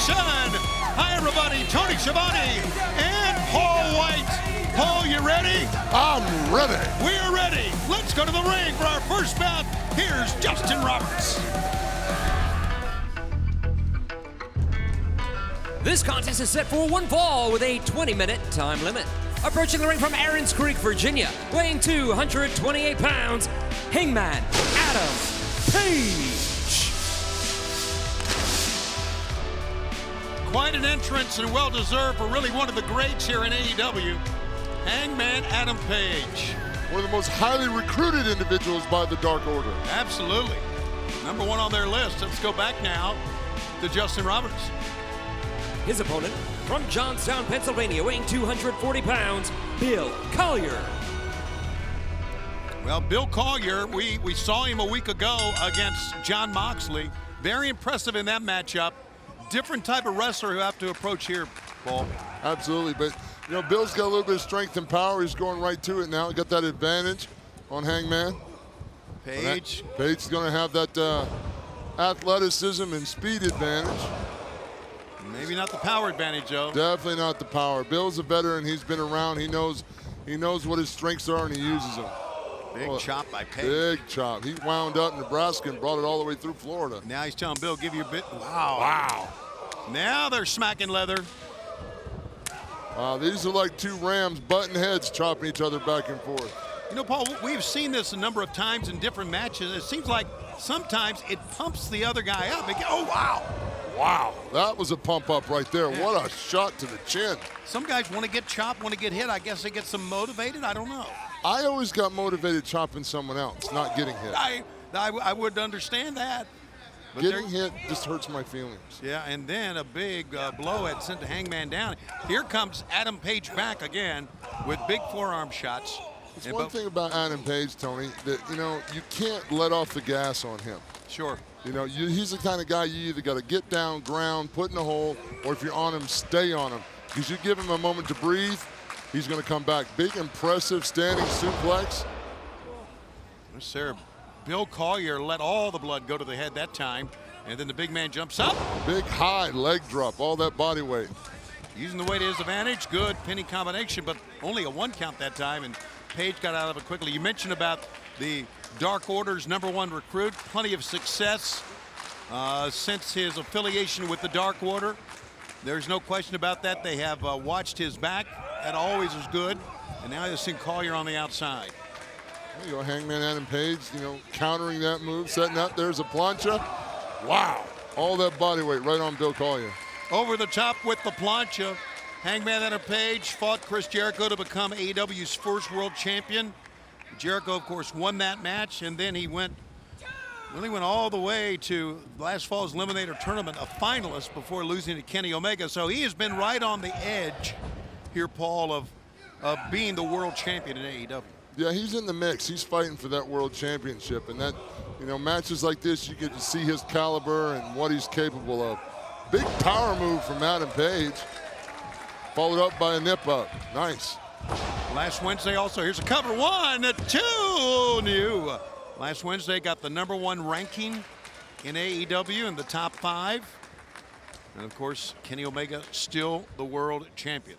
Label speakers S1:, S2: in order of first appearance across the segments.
S1: Nation. Hi, everybody. Tony Schiavone and Paul Wight. Paul, you ready?
S2: I'm ready.
S1: We're ready. Let's go to the ring for our first bout. Here's Justin Roberts.
S3: This contest is set for one fall with a 20-minute time limit. Approaching the ring from Aaron's Creek, Virginia, weighing 228 pounds, Hangman Adam Page.
S1: Quite an entrance and well-deserved for really one of the greats here in AEW, Hangman Adam Page.
S2: One of the most highly recruited individuals by the Dark Order.
S1: Absolutely. #1 on their list. Let's go back now to Justin Roberts.
S3: His opponent, from Johnstown, Pennsylvania, weighing 240 pounds, Bill Collier.
S1: Well, Bill Collier, we saw him a week ago against Jon Moxley. Very impressive in that matchup. Different type of wrestler who have to approach here, Paul.
S2: Absolutely, but you know, Bill's got a little bit of strength and power. He's going right to it now. He got that advantage on Hangman.
S1: Page
S2: is going to have that athleticism and speed advantage.
S1: Maybe not the power advantage, though.
S2: Definitely not the power. Bill's a veteran. He's been around. He knows what his strengths are, and he uses them.
S1: Big chop by Page.
S2: Big chop. He wound up Nebraska and brought it all the way through Florida.
S1: Now he's telling Bill, give you a bit. Wow. Now they're smacking leather.
S2: Wow, these are like two rams butting heads, chopping each other back and forth.
S1: You know, Paul, we've seen this a number of times in different matches. It seems like sometimes it pumps the other guy up. Oh, wow.
S2: Wow, that was a pump up right there. Yeah. What a shot to the chin.
S1: Some guys want to get chopped, want to get hit. I guess they get some motivated. I don't know.
S2: I always got motivated chopping someone else, not getting hit.
S1: I would understand that. But
S2: getting hit just hurts my feelings.
S1: Yeah, and then a big blow had sent the Hangman down. Here comes Adam Page back again with big forearm shots.
S2: It's one thing about Adam Page, Tony, that, you know, you can't let off the gas on him.
S1: Sure.
S2: You know, he's the kind of guy you either got to get down, ground, put in a hole, or if you're on him, stay on him. Because you give him a moment to breathe, he's going to come back. Big, impressive standing suplex.
S1: Yes, sir. Bill Collier let all the blood go to the head that time, and then the big man jumps up.
S2: Big high leg drop, all that body weight.
S1: Using the weight to his advantage, good penny combination, but only a 1 count that time, and Page got out of it quickly. You mentioned about the Dark Order's #1 recruit, plenty of success since his affiliation with the Dark Order. There's no question about that. They have watched his back. That always is good. And now they've seen Collier on the outside.
S2: There you go, Hangman Adam Page, you know, countering that move, setting up. There's a plancha. Wow, all that body weight right on Bill Collier.
S1: Over the top with the plancha. Hangman Adam Page fought Chris Jericho to become AEW's first world champion. Jericho, of course, won that match, and then he went all the way to last fall's Eliminator Tournament, a finalist before losing to Kenny Omega. So he has been right on the edge here, Paul, of being the world champion in AEW.
S2: Yeah, he's in the mix. He's fighting for that world championship, and that, you know, matches like this, you get to see his caliber and what he's capable of. Big power move from Adam Page, followed up by a nip up. Nice.
S1: Last Wednesday also, here's a cover, 1, 2, new. Last Wednesday got the #1 ranking in AEW in the top 5. And of course, Kenny Omega still the world champion.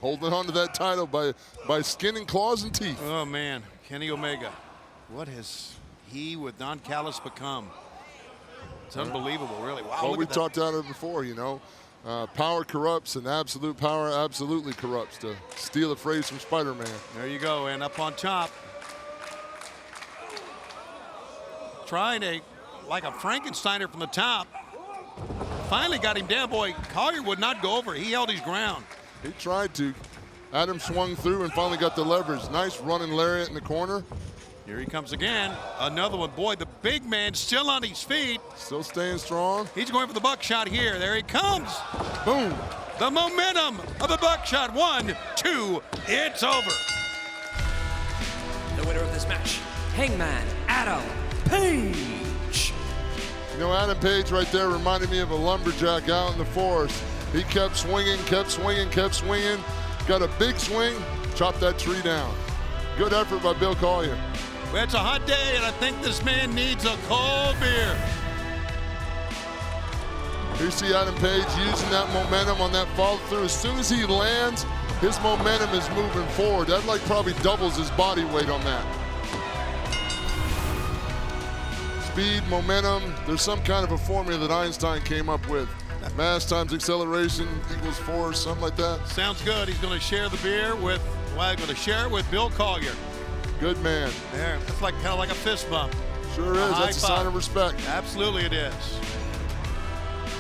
S2: Holding on to that title by skin and claws and teeth.
S1: Oh man, Kenny Omega. What has he with Don Callis become? It's unbelievable, really. Wow.
S2: Well, we talked about it before, you know. Power corrupts, and absolute power absolutely corrupts, to steal a phrase from Spider-Man.
S1: There you go, and up on top. Trying like a Frankensteiner from the top. Finally got him down, boy. Collier would not go over. He held his ground.
S2: He tried to. Adam swung through and finally got the leverage. Nice running lariat in the corner.
S1: Here he comes again. Another one. Boy, the big man still on his feet.
S2: Still staying strong.
S1: He's going for the buckshot here. There he comes.
S2: Boom.
S1: The momentum of the buckshot. 1, 2, it's over.
S3: The winner of this match, Hangman Adam Page.
S2: You know, Adam Page right there reminded me of a lumberjack out in the forest. He kept swinging, kept swinging, kept swinging. Got a big swing, chopped that tree down. Good effort by Bill Collier.
S1: Well, it's a hot day, and I think this man needs a cold beer.
S2: Here you see Adam Page using that momentum on that follow through. As soon as he lands, his momentum is moving forward. That like probably doubles his body weight on that. Speed, momentum, there's some kind of a formula that Einstein came up with. Mass times acceleration equals force, something like that.
S1: Sounds good. He's going to share the beer with, well, going to share it with Bill Collier.
S2: Good man.
S1: There, it's like kind of like a fist bump.
S2: Sure is. That's a sign of respect.
S1: Absolutely it is.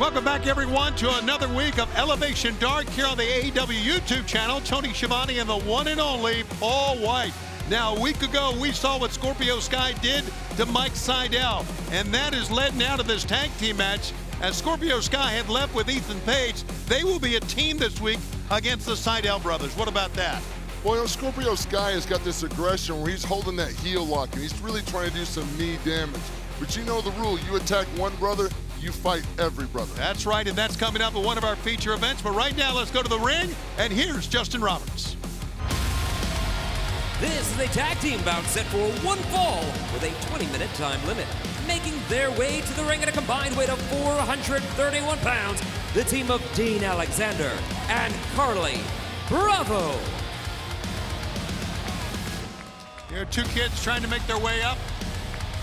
S1: Welcome back, everyone, to another week of Elevation Dark here on the AEW YouTube channel. Tony Schiavone and the one and only Paul Wight. Now, a week ago, we saw what Scorpio Sky did to Mike Sydal, and that has led now to this tag team match. As Scorpio Sky had left with Ethan Page, they will be a team this week against the Sydal brothers. What about that?
S2: Well, you know, Scorpio Sky has got this aggression where he's holding that heel lock, and he's really trying to do some knee damage. But you know the rule, you attack one brother, you fight every brother.
S1: That's right, and that's coming up at one of our feature events. But right now, let's go to the ring, and here's Justin Roberts.
S3: This is a tag team bout set for one fall with a 20-minute time limit. Making their way to the ring at a combined weight of 431 pounds, the team of Dean Alexander and CARLIE. Bravo!
S1: Here are two kids trying to make their way up.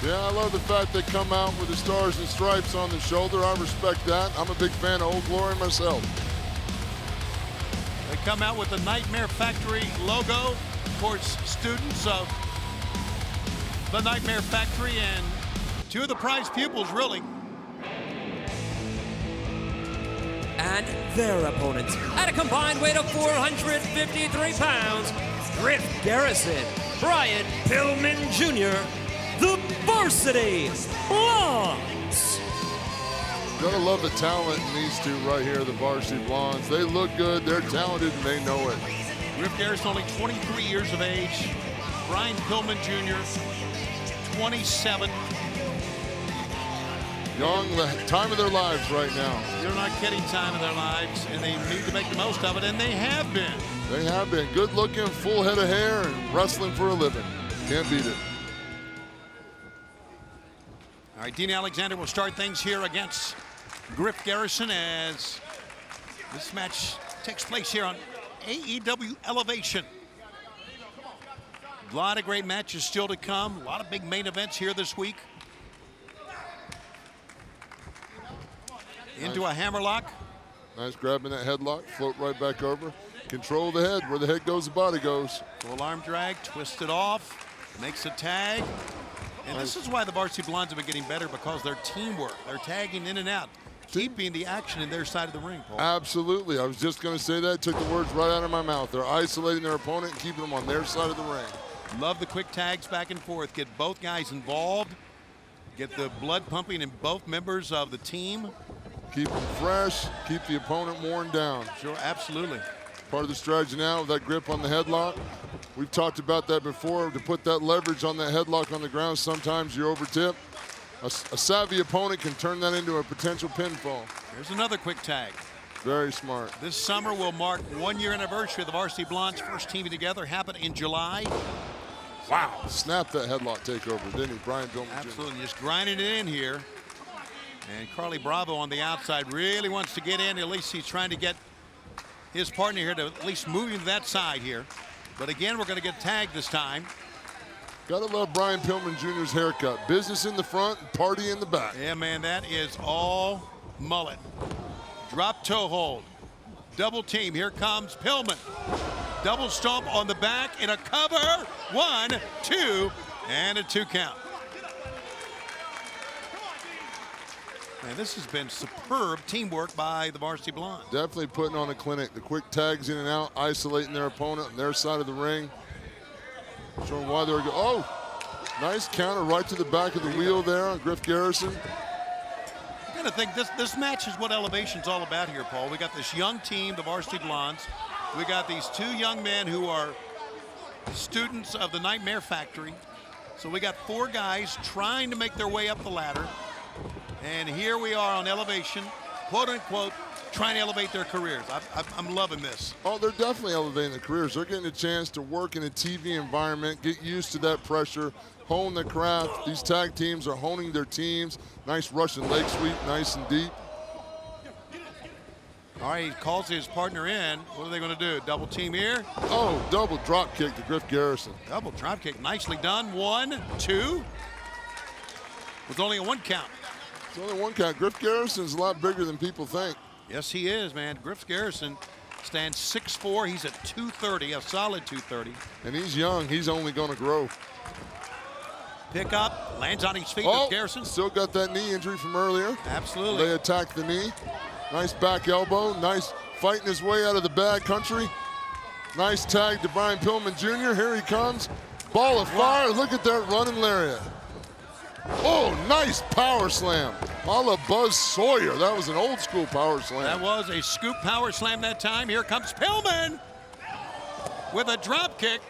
S2: Yeah, I love the fact they come out with the stars and stripes on the shoulder. I respect that. I'm a big fan of Old Glory myself.
S1: They come out with the Nightmare Factory logo. Of course, students of the Nightmare Factory and two of the prize pupils, really.
S3: And their opponents at a combined weight of 453 pounds, Griff Garrison, Brian Pillman Jr., the Varsity Blondes.
S2: Gotta love the talent in these two right here, the Varsity Blondes. They look good, they're talented, and they know it.
S1: Griff Garrison, only 23 years of age. Brian Pillman Jr., 27.
S2: Young, the time of their lives right now.
S1: You're not kidding, time of their lives, and they need to make the most of it, and they have been.
S2: They have been. Good looking, full head of hair, and wrestling for a living. Can't beat it.
S1: All right, Dean Alexander will start things here against Griff Garrison as this match takes place here on AEW Elevation. A lot of great matches still to come. A lot of big main events here this week. Into a hammerlock.
S2: Nice grabbing that headlock, float right back over. Control the head. Where the head goes, the body goes.
S1: Full arm drag, twist it off, makes a tag. And this is why the Varsity Blondes have been getting better, because their teamwork. They're tagging in and out, keeping the action in their side of the ring, Paul.
S2: Absolutely. I was just going to say that. Took the words right out of my mouth. They're isolating their opponent and keeping them on their side of the ring.
S1: Love the quick tags back and forth. Get both guys involved. Get the blood pumping in both members of the team.
S2: Keep them fresh. Keep the opponent worn down.
S1: Sure, absolutely.
S2: Part of the strategy now with that grip on the headlock. We've talked about that before. To put that leverage on that headlock on the ground, sometimes you over tip. A savvy opponent can turn that into a potential pinfall.
S1: Here's another quick tag.
S2: Very smart.
S1: This summer will mark 1 year anniversary of the Varsity Blondes first teaming together. Happened in July.
S2: Wow. Snapped that headlock takeover, didn't he, Brian Pillman?
S1: Absolutely, just grinding it in here. And CARLIE Bravo on the outside really wants to get in. At least he's trying to get his partner here to at least move him to that side here. But again, we're going to get tagged this time.
S2: Gotta love Brian Pillman Jr.'s haircut. Business in the front, party in the back.
S1: Yeah, man, that is all mullet. Drop toe hold. Double team. Here comes Pillman. Double stomp on the back and a cover. 1, 2, and a 2 count. Man, this has been superb teamwork by the Varsity Blondes.
S2: Definitely putting on a clinic. The quick tags in and out, isolating their opponent on their side of the ring. Showing why they're oh, nice counter right to the back of the wheel there on Griff Garrison.
S1: I gotta think this match is what Elevation's all about here, Paul. We got this young team, the Varsity Blondes. We got these two young men who are students of the Nightmare Factory. So we got 4 guys trying to make their way up the ladder. And here we are on Elevation, quote unquote, trying to elevate their careers. I'm loving this.
S2: Oh, they're definitely elevating their careers. They're getting a chance to work in a TV environment, get used to that pressure, hone their craft. These tag teams are honing their teams. Nice Russian leg sweep, nice and deep.
S1: All right, he calls his partner in. What are they going to do? Double team here?
S2: Oh, double drop kick to Griff Garrison.
S1: Double drop kick. Nicely done. 1, 2. With only a 1 count.
S2: It's only 1 count. Griff Garrison's a lot bigger than people think.
S1: Yes, he is, man. Griff Garrison stands 6'4". He's at 230, a solid 230.
S2: And he's young. He's only going to grow.
S1: Pick up, lands on his feet.
S2: Oh,
S1: Garrison.
S2: still got that knee injury from earlier.
S1: Absolutely.
S2: They attacked the knee. Nice back elbow. Nice fighting his way out of the bad country. Nice tag to Brian Pillman Jr. Here he comes. Ball of fire. Look at that running lariat. Oh, nice power slam. A la Buzz Sawyer. That was an old school power slam.
S1: That was a scoop power slam that time. Here comes Pillman with a drop kick.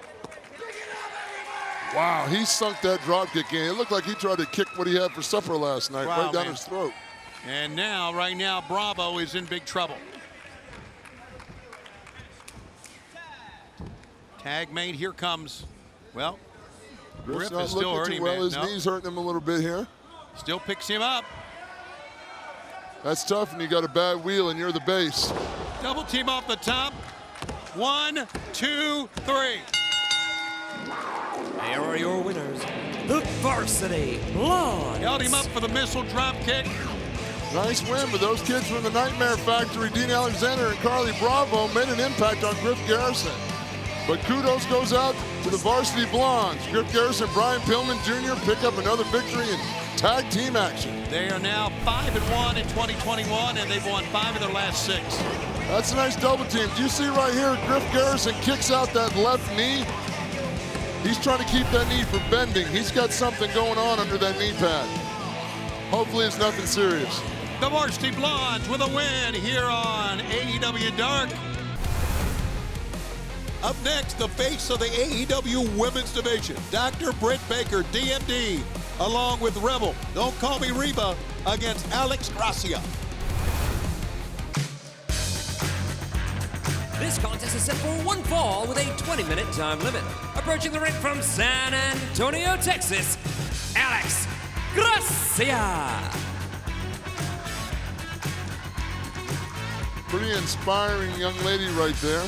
S2: Wow, he sunk that drop kick in. It looked like he tried to kick what he had for supper last night,
S1: Wow,
S2: right down
S1: man.
S2: his throat.
S1: And now, right now, Bravo is in big trouble. Tag made, here comes, well,
S2: Griff's
S1: Griff
S2: not
S1: is still
S2: looking
S1: hurting,
S2: too well.
S1: man.
S2: His
S1: No.
S2: knee's hurting him a little bit here.
S1: Still picks him up.
S2: That's tough when you got a bad wheel and you're the base.
S1: Double team off the top. 1, 2, 3.
S3: Here are your winners, the Varsity Blondes.
S1: Held him up for the missile drop kick.
S2: Nice win, but those kids from the Nightmare Factory, Dean Alexander and Carlie Bravo, made an impact on Griff Garrison. But kudos goes out to the Varsity Blondes. Griff Garrison, Brian Pillman Jr. pick up another victory in tag team action.
S1: They are now 5-1 in 2021, and they've won 5 of their last 6.
S2: That's a nice double team. Do you see right here, Griff Garrison kicks out that left knee? He's trying to keep that knee from bending. He's got something going on under that knee pad. Hopefully it's nothing serious.
S1: The Varsity Blondes with a win here on AEW Dark. Up next, the face of the AEW Women's Division, Dr. Britt Baker, DMD, along with Rebel, Don't Call Me Reba, against Alex Gracia.
S3: This contest is set for one fall with a 20-minute time limit. Approaching the ring from San Antonio, Texas, Alex Gracia.
S2: Pretty inspiring young lady right there.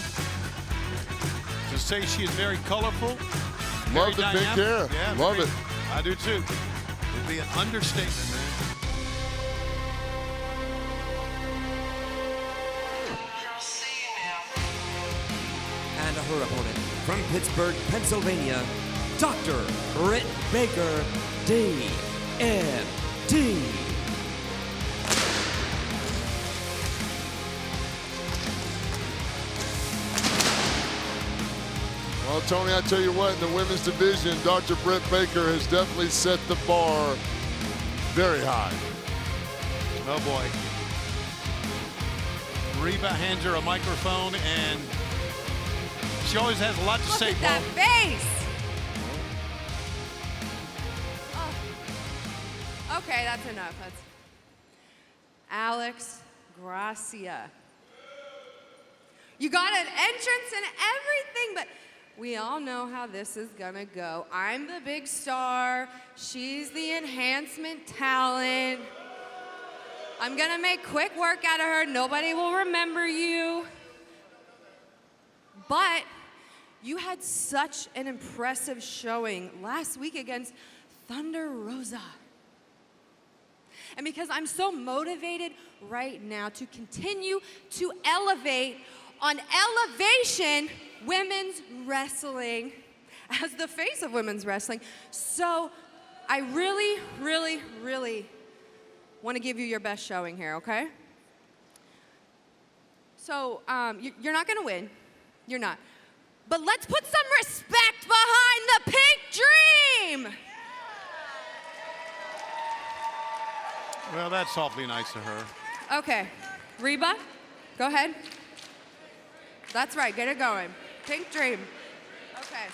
S1: To say she is very colorful.
S2: Love the pink hair.
S1: Yeah,
S2: Love it.
S1: I do too. It'd be an understatement, man.
S3: And her opponent from Pittsburgh, Pennsylvania, Dr. Britt Baker, DMD.
S2: Well, Tony, I tell you what, in the women's division, Dr. Britt Baker has definitely set the bar very high.
S1: Oh boy. Reba hands her a microphone and she always has a lot to say.
S4: Look at that face. Oh. Okay, that's enough. That's Alex Gracia. You got an entrance and everything, but we all know how this is gonna go. I'm the big star. She's the enhancement talent. I'm gonna make quick work out of her. Nobody will remember you. But you had such an impressive showing last week against Thunder Rosa. And because I'm so motivated right now to continue to elevate on Elevation Women's Wrestling as the face of women's wrestling. So I really, really, really want to give you your best showing here, okay? So you're not going to win. You're not. But let's put some respect behind the Pink Dream.
S1: Well, that's awfully nice of her.
S4: Okay, Reba, go ahead. That's right, get it going. Pink Dream. Okay.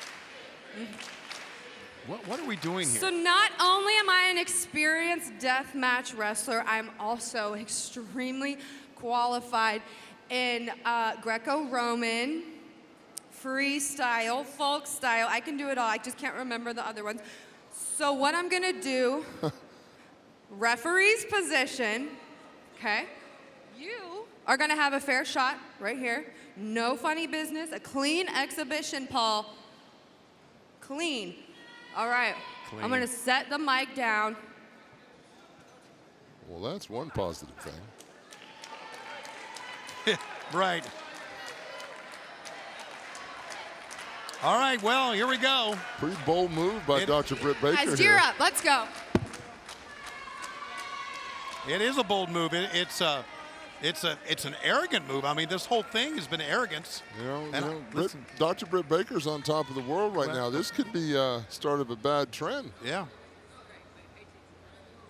S1: What are we doing here?
S4: So not only am I an experienced deathmatch wrestler, I'm also extremely qualified in Greco-Roman, freestyle, folk style. I can do it all. I just can't remember the other ones. So what I'm gonna do, referee's position, okay? You are gonna have a fair shot right here. No funny business, a clean exhibition, Paul. Clean. All right,
S1: Clean.
S4: I'm gonna set the mic down.
S2: Well, that's one positive thing.
S1: Right. All right, well, here we go.
S2: Pretty bold move by Dr. Britt Baker
S4: Guys,
S2: here.
S4: gear up, let's go.
S1: It is a bold move. It's an arrogant move. I mean, this whole thing has been arrogance.
S2: Listen, Dr. Britt Baker's on top of the world right now. This could be start of a bad trend.
S1: Yeah.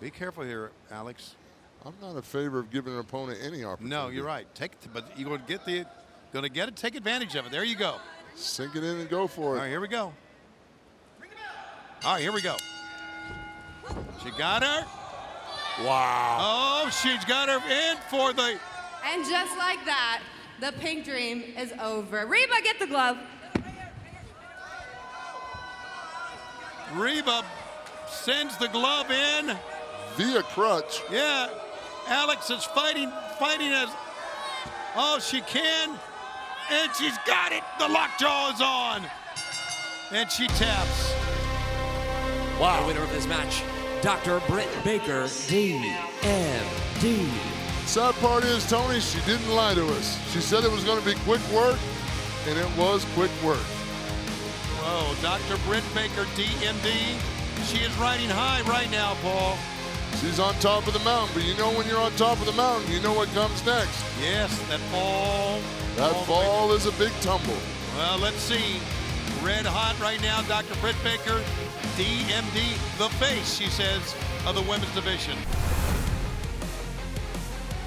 S1: Be careful here, Alex.
S2: I'm not in favor of giving an opponent any opportunity.
S1: No, you're right. Take it, but you're going to get it. Take advantage of it. There you go.
S2: Sink it in and go for it.
S1: All right, here we go. All right, here we go. She got her.
S2: Wow.
S1: Oh, she's got her in for the.
S4: And just like that, the pink dream is over. Reba, get the glove.
S1: Reba sends the glove in.
S2: Via crutch.
S1: Yeah, Alex is fighting as. Oh, she can. And she's got it. The lockjaw is on. And she taps.
S3: Wow. The winner of this match, Dr. Britt Baker, DMD.
S2: Sad part is, Tony, she didn't lie to us. She said it was going to be quick work, and it was quick work.
S1: Whoa, Dr. Britt Baker, DMD. She is riding high right now, Paul.
S2: She's on top of the mountain, but you know when you're on top of the mountain, you know what comes next.
S1: Yes, that fall.
S2: That fall is a big tumble.
S1: Well, let's see. Red hot right now, Dr. Britt Baker, DMD, the face, she says, of the women's division.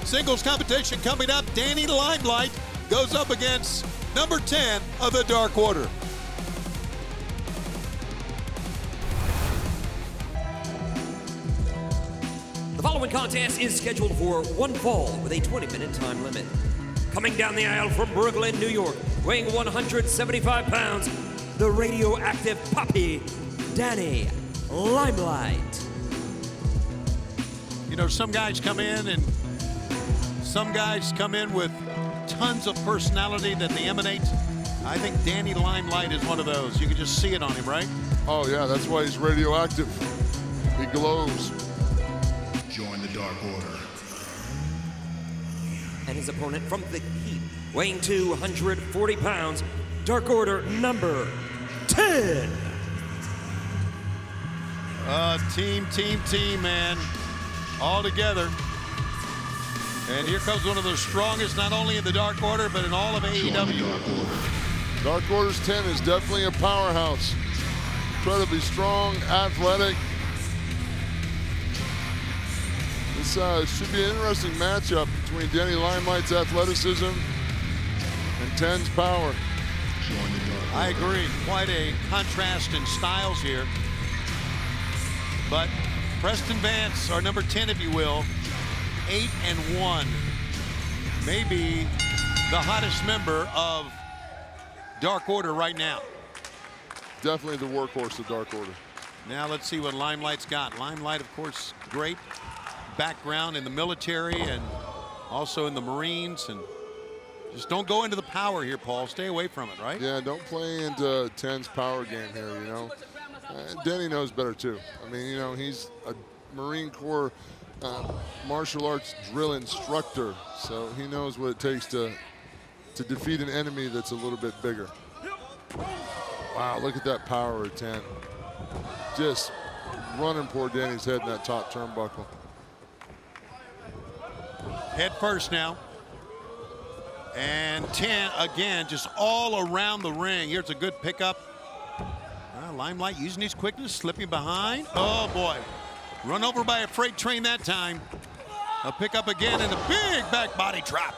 S1: Singles competition coming up. Danny Limelight goes up against number 10 of the Dark Order.
S3: The following contest is scheduled for one fall with a 20-minute time limit. Coming down the aisle from Brooklyn, New York, weighing 175 pounds, the radioactive puppy, Danny Limelight.
S1: You know, some guys come in with tons of personality that they emanate. I think Danny Limelight is one of those. You can just see it on him, right?
S2: Oh, yeah, that's why he's radioactive. He glows.
S5: Join the Dark Order.
S3: And his opponent from the Heat, weighing 240 pounds, Dark Order number 10.
S1: Team, man. All together. And here comes one of the strongest, not only in the Dark Order, but in all of AEW.
S2: Dark Order's 10 is definitely a powerhouse. Incredibly strong, athletic. This should be an interesting matchup between Danny Limelight's athleticism and 10's power.
S1: I agree. Quite a contrast in styles here. But Preston Vance, our number 10, if you will, 8-1. Maybe the hottest member of Dark Order right now.
S2: Definitely the workhorse of Dark Order.
S1: Now let's see what Limelight's got. Limelight, of course, great background in the military and also in the Marines. And just don't go into the power here, Paul. Stay away from it, right?
S2: Yeah, don't play into 10's power game here, you know. Denny knows better, too. I mean, you know, he's a Marine Corps martial arts drill instructor, so he knows what it takes to defeat an enemy that's a little bit bigger. Wow, look at that power of 10. Just running poor Danny's head in that top turnbuckle.
S1: Head first now. And 10, again, just all around the ring. Here's a good pickup. Limelight using his quickness, slipping behind. Oh, boy. Run over by a freight train that time. A pickup again and a big back body drop.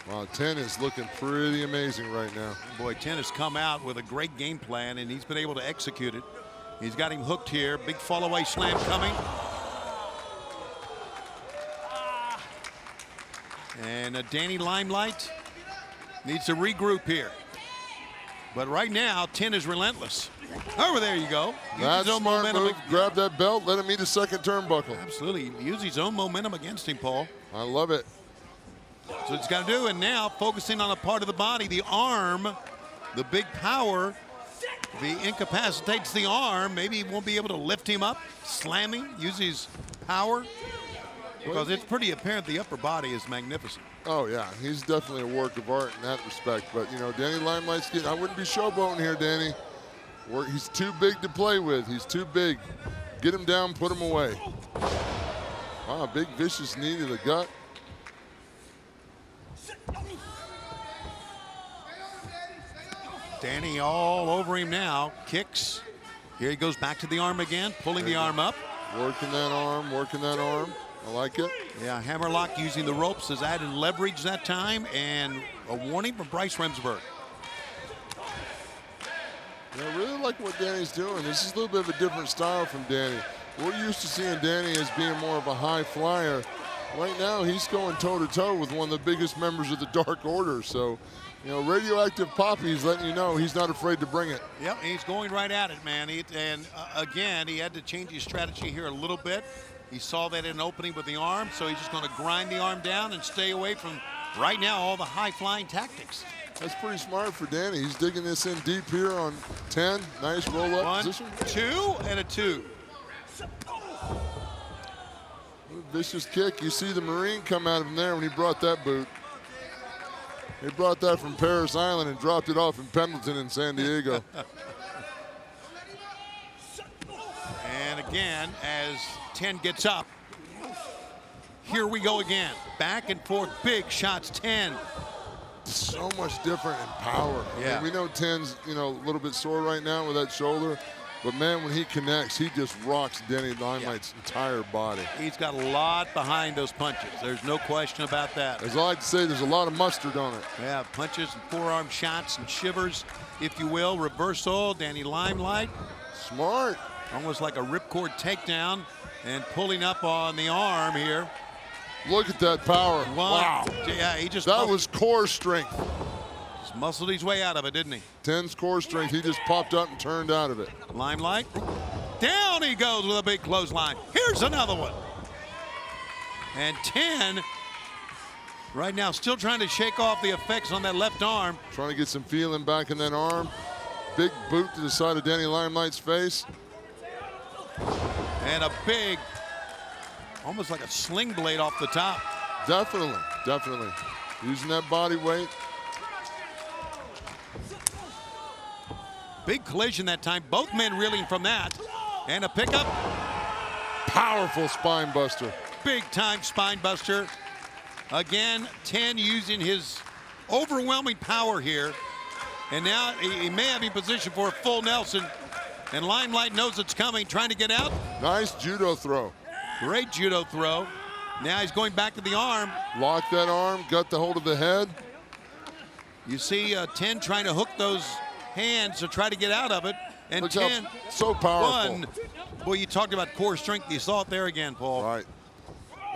S2: Wow, 10 is looking pretty amazing right now.
S1: Boy, 10 has come out with a great game plan, and he's been able to execute it. He's got him hooked here. Big fall-away slam coming. And Danny Limelight needs to regroup here. But right now, 10 is relentless. Over there you go.
S2: That's a smart move. Grab that belt, let him meet a second turnbuckle.
S1: Absolutely. Use his own momentum against him, Paul.
S2: I love it.
S1: So it's got to do, and now focusing on a part of the body, the arm, the big power. If he incapacitates the arm, maybe he won't be able to lift him up, slam him, use his power. Because it's pretty apparent the upper body is magnificent.
S2: Oh, yeah, he's definitely a work of art in that respect. But, you know, Danny Limelight's getting, I wouldn't be showboating here, Danny. He's too big to play with. He's too big. Get him down, put him away. Wow, big vicious knee to the gut.
S1: Danny all over him now. Kicks. Here he goes back to the arm again, pulling the arm up.
S2: Working that arm, working that arm. I like it.
S1: Yeah, hammerlock using the ropes has added leverage that time, and a warning from Bryce Remsburg.
S2: Yeah, I really like what Danny's doing. This is a little bit of a different style from Danny. We're used to seeing Danny as being more of a high flyer. Right now, he's going toe-to-toe with one of the biggest members of the Dark Order. So, you know, Radioactive Poppy's letting you know he's not afraid to bring it.
S1: Yep, he's going right at it, man. Again, he had to change his strategy here a little bit. He saw that in an opening with the arm, so he's just going to grind the arm down and stay away from, right now, all the high-flying tactics.
S2: That's pretty smart for Danny. He's digging this in deep here on 10. Nice roll-up position.
S1: 1, 2, and a 2.
S2: Vicious kick. You see the Marine come out of him there when he brought that boot. He brought that from Paris Island and dropped it off in Pendleton in San Diego.
S1: And again, as 10 gets up, here we go again. Back and forth, big shots, 10.
S2: So much different in power.
S1: Yeah.
S2: I mean, we know 10's, you know, a little bit sore right now with that shoulder. But, man, when he connects, he just rocks Danny Limelight's entire body.
S1: He's got a lot behind those punches. There's no question about that.
S2: As I like to say, there's a lot of mustard on it.
S1: Yeah, punches and forearm shots and shivers, if you will. Reversal, Danny Limelight.
S2: Smart.
S1: Almost like a ripcord takedown and pulling up on the arm here.
S2: Look at that power. Wow.
S1: Yeah, he just
S2: that was core strength.
S1: Just muscled his way out of it, didn't he?
S2: 10's core strength. He just popped up and turned out of it.
S1: Limelight. Down he goes with a big clothesline. Here's another one. And 10 right now still trying to shake off the effects on that left arm.
S2: Trying to get some feeling back in that arm. Big boot to the side of Danny Limelight's face.
S1: And a big, almost like a sling blade off the top.
S2: Definitely, definitely. Using that body weight.
S1: Big collision that time. Both men reeling from that. And a pickup.
S2: Powerful spine buster.
S1: Big time spine buster. Again, 10 using his overwhelming power here. And now he may have in position for a full Nelson. And Limelight knows it's coming, trying to get out.
S2: Nice judo throw.
S1: Great judo throw. Now he's going back to the arm.
S2: Locked that arm, got the hold of the head.
S1: You see 10 trying to hook those hands to try to get out of it. And
S2: Look
S1: 10,
S2: so powerful.
S1: One. Boy, you talked about core strength. You saw it there again, Paul.
S2: Right.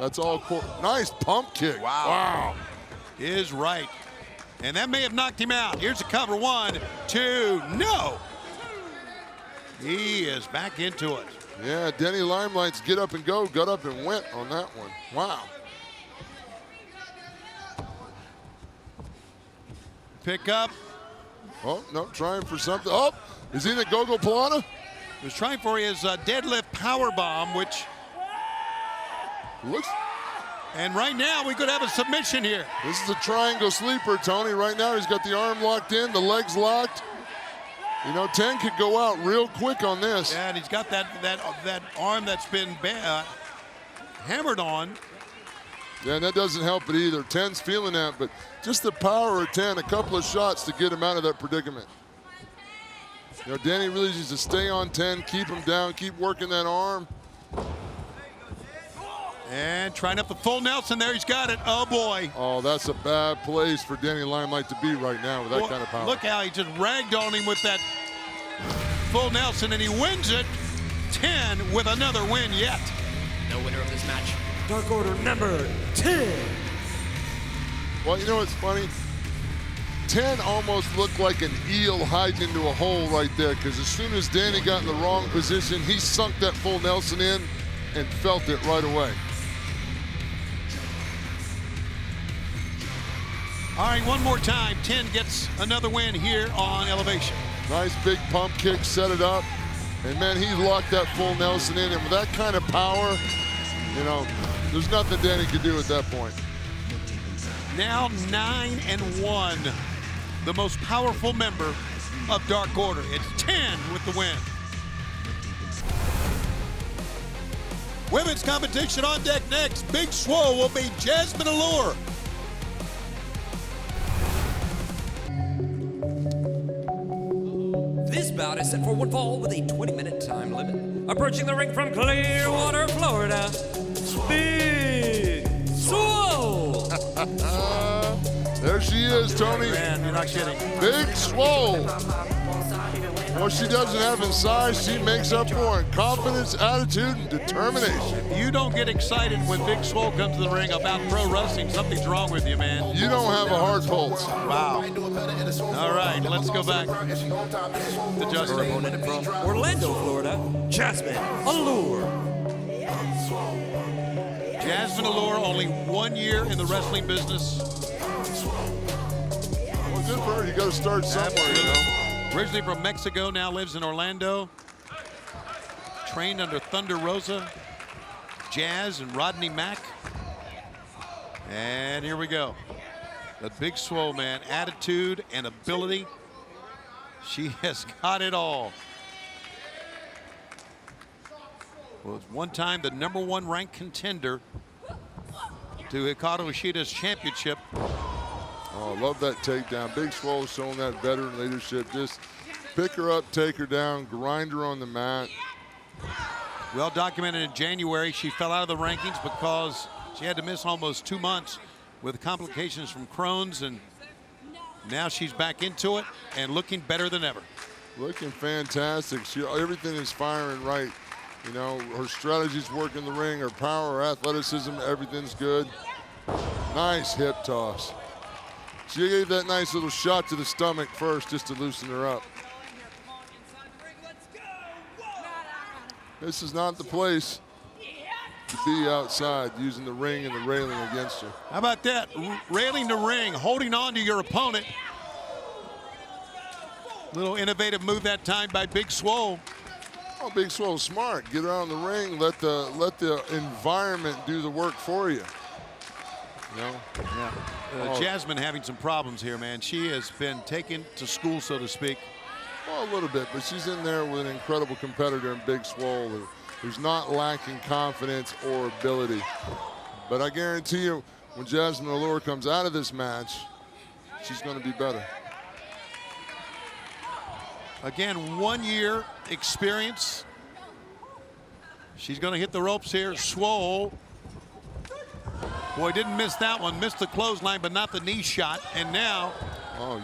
S2: That's all core. Nice pump kick.
S1: Wow. Is right. And that may have knocked him out. Here's a cover. 1, 2, no. He is back into it.
S2: Yeah, Danny Limelight's get up and go, got up and went on that one. Wow.
S1: Pick up.
S2: Oh, no, trying for something. Oh, is he in a go-go plana?
S1: He was trying for his deadlift power bomb, which
S2: looks.
S1: And right now we could have a submission here.
S2: This is a triangle sleeper, Tony. Right now he's got the arm locked in, the legs locked. You know, 10 could go out real quick on this.
S1: Yeah, and he's got that arm that's been hammered on.
S2: Yeah, and that doesn't help it either. 10's feeling that, but just the power of 10, a couple of shots to get him out of that predicament. You know, Danny really needs to stay on 10, keep him down, keep working that arm.
S1: And trying up the full Nelson there, he's got it. Oh boy.
S2: Oh, that's a bad place for Danny Limelight to be right now with that kind of power.
S1: Look how he just ragged on him with that full Nelson, and he wins it. 10 with another win yet.
S3: No winner of this match. Dark Order number 10.
S2: Well, you know what's funny? 10 almost looked like an eel hiding into a hole right there, because as soon as Danny got in the wrong position, he sunk that full Nelson in and felt it right away.
S1: All right, one more time. 10 gets another win here on Elevation.
S2: Nice big pump kick, set it up. And man, he locked that full Nelson in. And with that kind of power, you know, there's nothing Danny could do at that point.
S1: Now 9-1. The most powerful member of Dark Order. It's 10 with the win. Women's competition on deck next. Big Swole will be JAZMIN Allure.
S3: This bout is set for one fall with a 20-minute time limit. Approaching the ring from Clearwater, Florida, Big Swole.
S2: There she is, Tony.
S1: Man, you're not kidding.
S2: Big Swole. What she doesn't have in size, she makes up for in confidence, attitude, and determination.
S1: You don't get excited when Big Swole comes to the ring about pro wrestling. Something's wrong with you, man.
S2: You don't have a hard pulse.
S1: Wow. All right, let's go back to Justin.
S3: Opponent from Orlando, Florida, JAZMIN Allure.
S1: JAZMIN Allure, only 1 year in the wrestling business.
S2: Well, good for her. You got to start somewhere, you know.
S1: Originally from Mexico, now lives in Orlando. Trained under Thunder Rosa, Jazz, and Rodney Mack. And here we go. The Big Swole, man, attitude and ability. She has got it all. Was one time the #1 ranked contender to Hikaru Ishida's championship.
S2: Oh, love that takedown. Big Swole showing that veteran leadership. Just pick her up, take her down, grind her on the mat.
S1: Well documented in January, she fell out of the rankings because she had to miss almost 2 months with complications from Crohn's, and now she's back into it and looking better than ever.
S2: Looking fantastic. Everything is firing right. You know, her strategy's working the ring, her power, her athleticism, everything's good. Nice hip toss. She gave that nice little shot to the stomach first just to loosen her up. This is not the place to be outside using the ring and the railing against her.
S1: How about that? Railing the ring, holding on to your opponent. Little innovative move that time by Big Swole.
S2: Oh, Big Swole's smart. Get her out in the ring. Let the environment do the work for you. You know?
S1: Yeah. JAZMIN having some problems here, man. She has been taken to school, so to speak.
S2: Well, a little bit, but she's in there with an incredible competitor in Big Swole who's not lacking confidence or ability. But I guarantee you, when JAZMIN Allure comes out of this match, she's going to be better.
S1: Again, 1 year experience. She's going to hit the ropes here. Swole. Boy, didn't miss that one. Missed the clothesline, but not the knee shot. And now.
S2: Oh,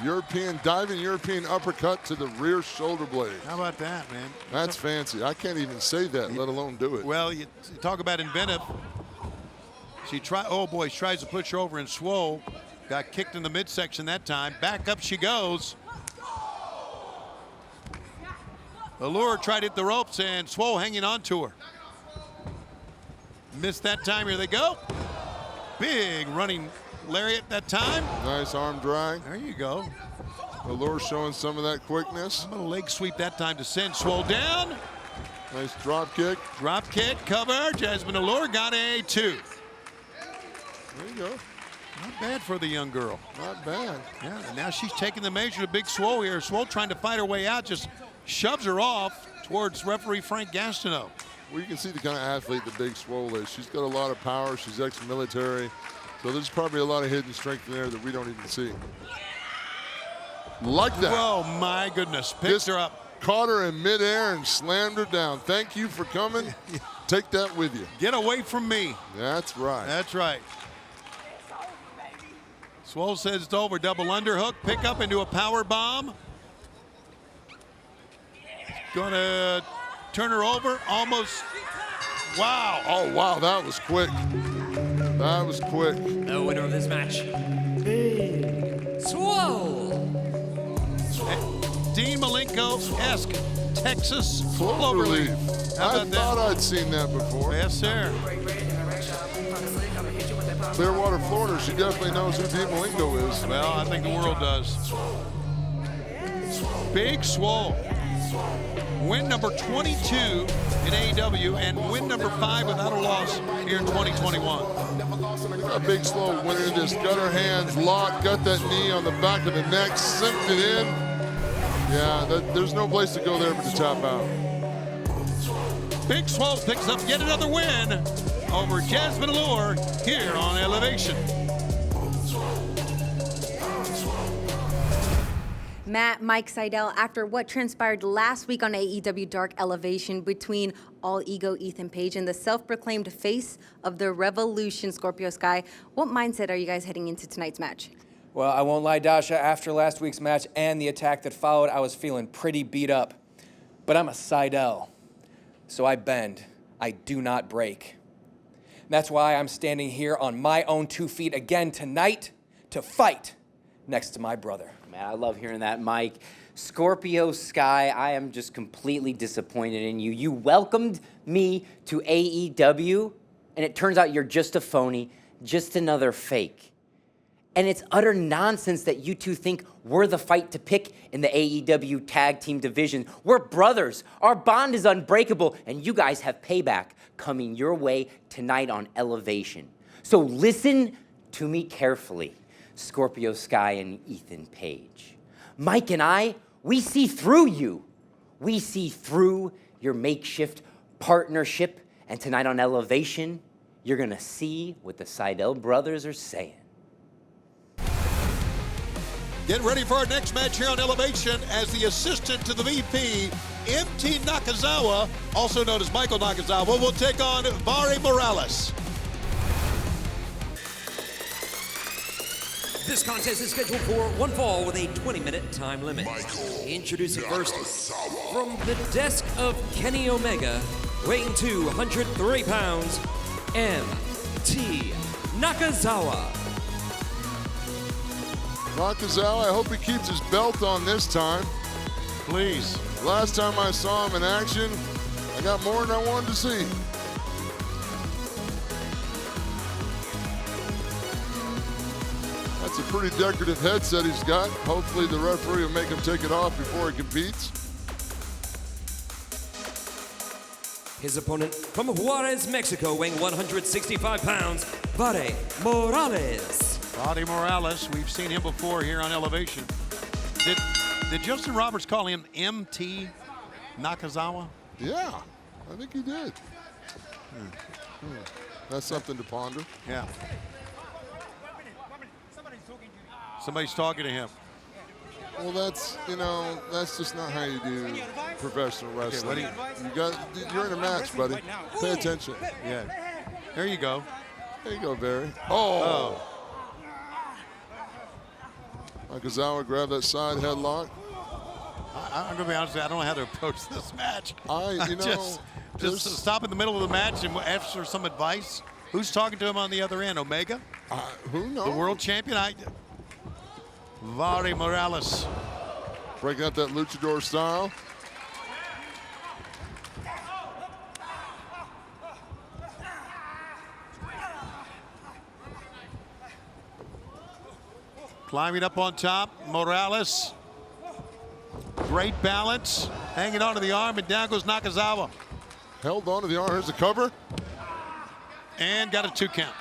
S2: diving European uppercut to the rear shoulder blade.
S1: How about that, man?
S2: That's fancy. I can't even say that, let alone do it.
S1: Well, you talk about inventive. She tries to push her over, and Swole got kicked in the midsection that time. Back up she goes. Allure tried to hit the ropes, and Swole hanging on to her. Missed that time. Here they go. Big running lariat that time.
S2: Nice arm drag.
S1: There you go.
S2: Allure showing some of that quickness.
S1: I'm going to leg sweep that time to send Swole down.
S2: Nice drop kick.
S1: Drop kick, cover. JAZMIN Allure got a 2.
S2: There you go.
S1: Not bad for the young girl.
S2: Not bad.
S1: Yeah, and now she's taking the measure to Big Swole here. Swole trying to fight her way out, just shoves her off towards referee Frank Gastineau.
S2: Well, you can see the kind of athlete that Big Swole is. She's got a lot of power. She's ex-military. So there's probably a lot of hidden strength in there that we don't even see. Like that.
S1: Oh, my goodness. Picked her up.
S2: Caught her in midair and slammed her down. Thank you for coming. Take that with you.
S1: Get away from me.
S2: That's right.
S1: That's right. Swole says it's over. Double underhook. Pick up into a power bomb. Gonna turn her over. Almost. Wow.
S2: Oh, wow. That was quick. That was quick.
S3: The winner of this match, Big Swole.
S1: Dean Malenko-esque Texas
S2: Cloverleaf.
S1: How
S2: I
S1: about
S2: thought
S1: that?
S2: I'd seen that before.
S1: Yes, sir.
S2: Clearwater, Florida. She definitely knows who Dean Malenko is.
S1: Well, I think the world does. Big Swole. Win number 22 in AEW and win number 5 without a loss here in 2021.
S2: A Big Swole went into this, got her hands locked, got that knee on the back of the neck, sent it in. Yeah, there's no place to go there but to tap out.
S1: Big Swole picks up yet another win over JAZMIN ALLURE here on Elevation.
S6: Matt, Mike Seidel, after what transpired last week on AEW Dark Elevation between All Ego Ethan Page and the self-proclaimed face of the Revolution, Scorpio Sky, what mindset are you guys heading into tonight's match?
S7: Well, I won't lie, Dasha. After last week's match and the attack that followed, I was feeling pretty beat up. But I'm a Seidel, so I bend. I do not break. That's why I'm standing here on my own 2 feet again tonight to fight next to my brother.
S8: Man, I love hearing that, Mike. Scorpio Sky, I am just completely disappointed in you. You welcomed me to AEW, and it turns out you're just a phony, just another fake. And it's utter nonsense that you two think we're the fight to pick in the AEW tag team division. We're brothers. Our bond is unbreakable, and you guys have payback coming your way tonight on Elevation. So listen to me carefully, Scorpio Sky and Ethan Page. Mike and I, we see through you. We see through your makeshift partnership, and tonight on Elevation, you're gonna see what the Seidel brothers are saying.
S1: Get ready for our next match here on Elevation as the assistant to the VP, MT Nakazawa, also known as Michael Nakazawa, will take on Vari Morales.
S3: This contest is scheduled for one fall with a 20-minute time limit. Introducing first, from the desk of Kenny Omega, weighing 203 pounds, MT Nakazawa.
S2: Nakazawa, I hope he keeps his belt on this time.
S1: Please.
S2: Last time I saw him in action, I got more than I wanted to see. That's a pretty decorative headset he's got. Hopefully the referee will make him take it off before he competes.
S3: His opponent from Juarez, Mexico, weighing 165 pounds, Vari Morales.
S1: Vari Morales, we've seen him before here on Elevation. Did Justin Roberts call him MT Nakazawa?
S2: Yeah, I think he did. That's something to ponder.
S1: Yeah. Somebody's talking to him.
S2: Well, that's, you know, that's just not how you do professional wrestling. You're in a match, buddy. Pay attention.
S1: Yeah. There you go.
S2: There you go, Barry. Oh. Nakazawa grabbed that side headlock.
S1: I'm going to be honest with you, I don't know how to approach this match. Just stop in the middle of the match and ask for some advice. Who's talking to him on the other end? Omega?
S2: Who knows?
S1: The world champion? Vari Morales.
S2: Breaking out that luchador style.
S1: Climbing up on top, Morales. Great balance, hanging onto the arm, and down goes Nakazawa.
S2: Held onto the arm, here's the cover.
S1: And got a 2 count.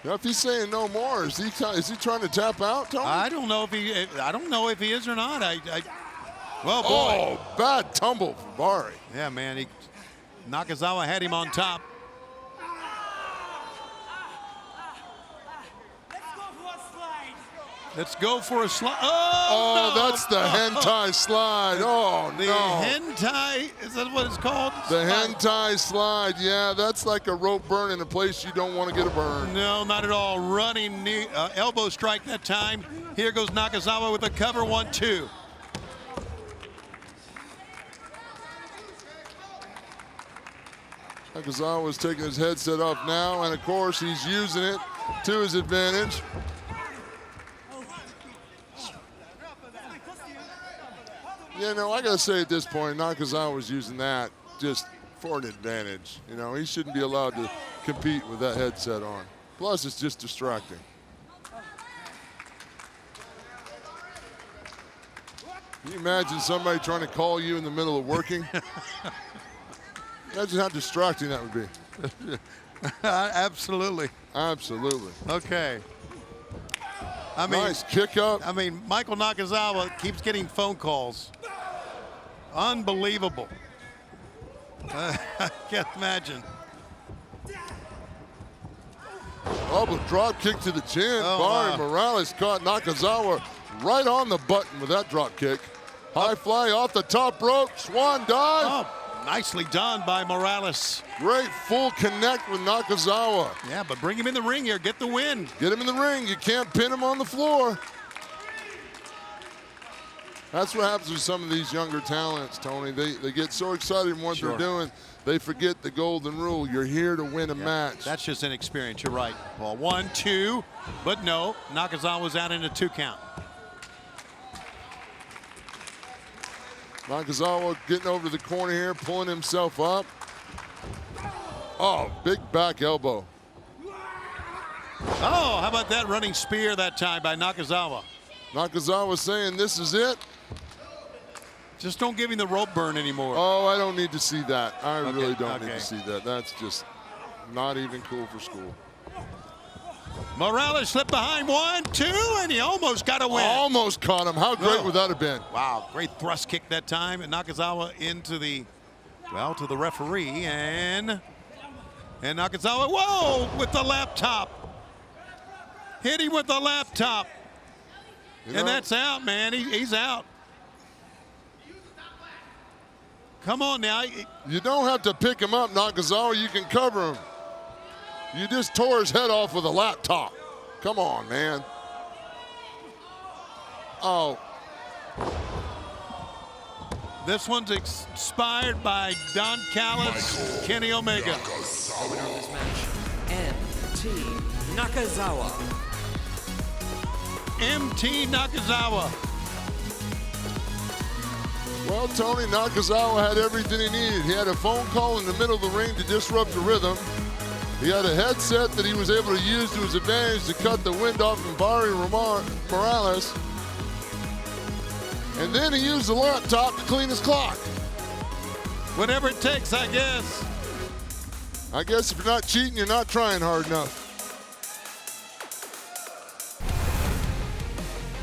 S2: Now, if he's saying no more, is he trying to tap out, Tony?
S1: I don't know if he is or not. Well, boy.
S2: Oh, bad tumble from Vari.
S1: Yeah, man, Nakazawa had him on top. Let's go for a slide.
S2: Oh,
S1: no.
S2: That's the hentai slide. Oh,
S1: the
S2: no.
S1: hentai, is that what it's called?
S2: The hentai slide, yeah, that's like a rope burn in a place you don't want to get a burn.
S1: No, not at all. Running knee, elbow strike that time. Here goes Nakazawa with a cover, 1-2.
S2: Nakazawa's taking his headset off now, and of course he's using it to his advantage. Yeah, no, I gotta say at this point, Nakazawa was using that just for an advantage. You know, he shouldn't be allowed to compete with that headset on. Plus, it's just distracting. Can you imagine somebody trying to call you in the middle of working? Imagine how distracting that would be.
S1: Absolutely.
S2: Absolutely.
S1: Okay. I mean,
S2: Nice kick up.
S1: I mean, Michael Nakazawa keeps getting phone calls. Unbelievable. I can't imagine.
S2: Oh, but drop kick to the chin.
S1: Oh,
S2: Barry
S1: wow.
S2: Morales caught Nakazawa right on the button with that drop kick. High fly off the top rope. Swan dive.
S1: Oh, nicely done by Morales.
S2: Great full connect with Nakazawa.
S1: Yeah, but bring him in the ring here. Get the win.
S2: Get him in the ring. You can't pin him on the floor. That's what happens with some of these younger talents, Tony. They get so excited in what they're doing, they forget the golden rule. You're here to win a match.
S1: That's just inexperience. You're right, Paul. 1, 2, but no. Nakazawa's out in a 2 count.
S2: Nakazawa getting over to the corner here, pulling himself up. Oh, big back elbow.
S1: Oh, how about that running spear that time by Nakazawa?
S2: Nakazawa saying this is it.
S1: Just don't give him the rope burn anymore.
S2: Oh, I don't need to see that. I really don't need
S1: okay.
S2: to see that. That's just not even cool for school.
S1: Morales slipped behind 1, 2, and he almost got a win.
S2: Almost caught him. How great would that have been?
S1: Wow, great thrust kick that time. And Nakazawa into the, well, to the referee. And Nakazawa, whoa, with the laptop. Hit him with the laptop.
S2: You know,
S1: And that's out, man. He's out. Come on now.
S2: you don't have to pick him up, Nakazawa. You can cover him. You just tore his head off with a laptop. Come on, man. Oh.
S1: This one's inspired by Don Callis, Kenny Omega.
S3: The winner of this match, MT Nakazawa.
S1: MT Nakazawa.
S2: Well, Tony, Nakazawa had everything he needed. He had a phone call in the middle of the ring to disrupt the rhythm. He had a headset that he was able to use to his advantage to cut the wind off from Barry Morales. And then he used the laptop to clean his clock.
S1: Whatever it takes, I guess.
S2: I guess if you're not cheating, you're not trying hard enough.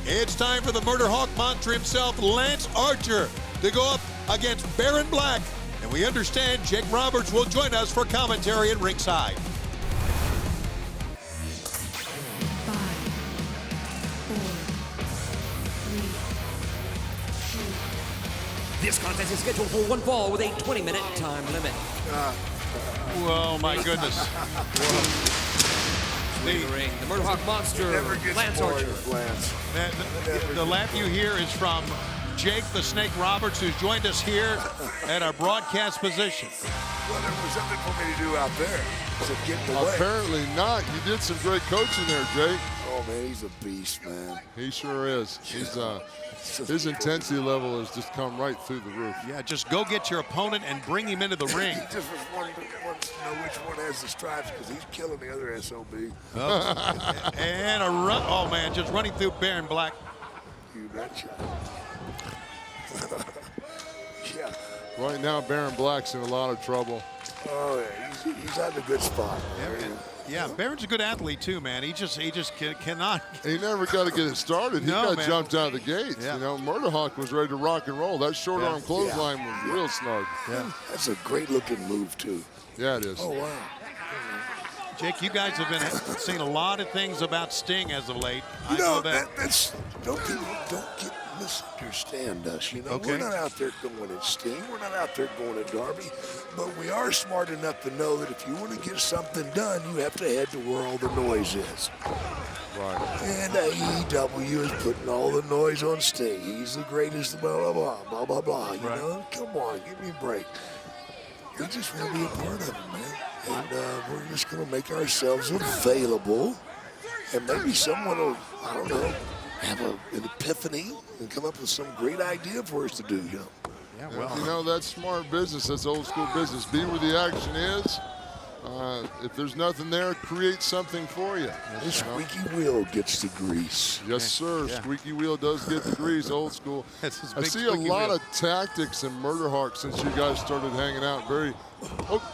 S1: It's time for the Murder Hawk monster himself, Lance Archer, to go up against Baron Black. And we understand Jake Roberts will join us for commentary at ringside.
S9: 5, 4, 3, 2.
S3: This contest is scheduled for 1 fall with a 20-minute time limit.
S1: Oh my goodness.
S3: The Murder Hawk monster, Lance Archer.
S1: The laugh you hear is from Jake the Snake Roberts, who's joined us here at our broadcast position.
S10: Well, there was something for me to do out there. So get in the way.
S2: Apparently not. You did some great coaching there, Jake.
S10: Oh, man, he's a beast, man.
S2: He sure is. He's his intensity level has just come right through the roof.
S1: Yeah, just go get your opponent and bring him into the ring.
S10: He just wants to know which one has the stripes because he's killing the other SOB.
S1: And a run. Oh, man, just running through Baron Black.
S10: You betcha. Yeah.
S2: Right now, Baron Black's in a lot of trouble.
S10: Oh, yeah, he's at a good spot.
S1: Yeah, Baron's a good athlete too, man. He just cannot.
S2: He never got to get it started. He got
S1: man.
S2: jumped out of the gates.
S1: Yeah.
S2: You know, Murder Hawk was ready to rock and roll. That short arm clothesline was real snug.
S1: Yeah,
S10: That's a great looking move too.
S2: Yeah, it is.
S10: Oh wow.
S1: Jake, you guys have been seeing a lot of things about Sting as of late. I
S10: You
S1: know
S10: know,
S1: that.
S10: that's don't get misunderstand us. You know,
S1: Okay.
S10: we're not out there going at Sting. We're not out there going at Darby. But we are smart enough to know that if you want to get something done, you have to head to where all the noise is.
S2: Right.
S10: And AEW is putting all the noise on Sting. He's the greatest, blah, blah, blah, blah, blah, blah. You know, come on, give me a break. We just want to be a part of it, man. And we're just going to make ourselves available. And maybe someone will, I don't know, have an epiphany and come up with some great idea for us to do, you know.
S1: Yeah, well.
S2: You know, that's smart business. That's old school business. Be where the action is. If there's nothing there, create something for you.
S10: The squeaky wheel gets the grease.
S2: Yes, sir.
S1: Yeah.
S2: Squeaky wheel does get the grease, old school.
S1: That's his
S2: I
S1: big
S2: see a
S1: squeaky
S2: lot
S1: wheel.
S2: of tactics in Murder Hawk since you guys started hanging out.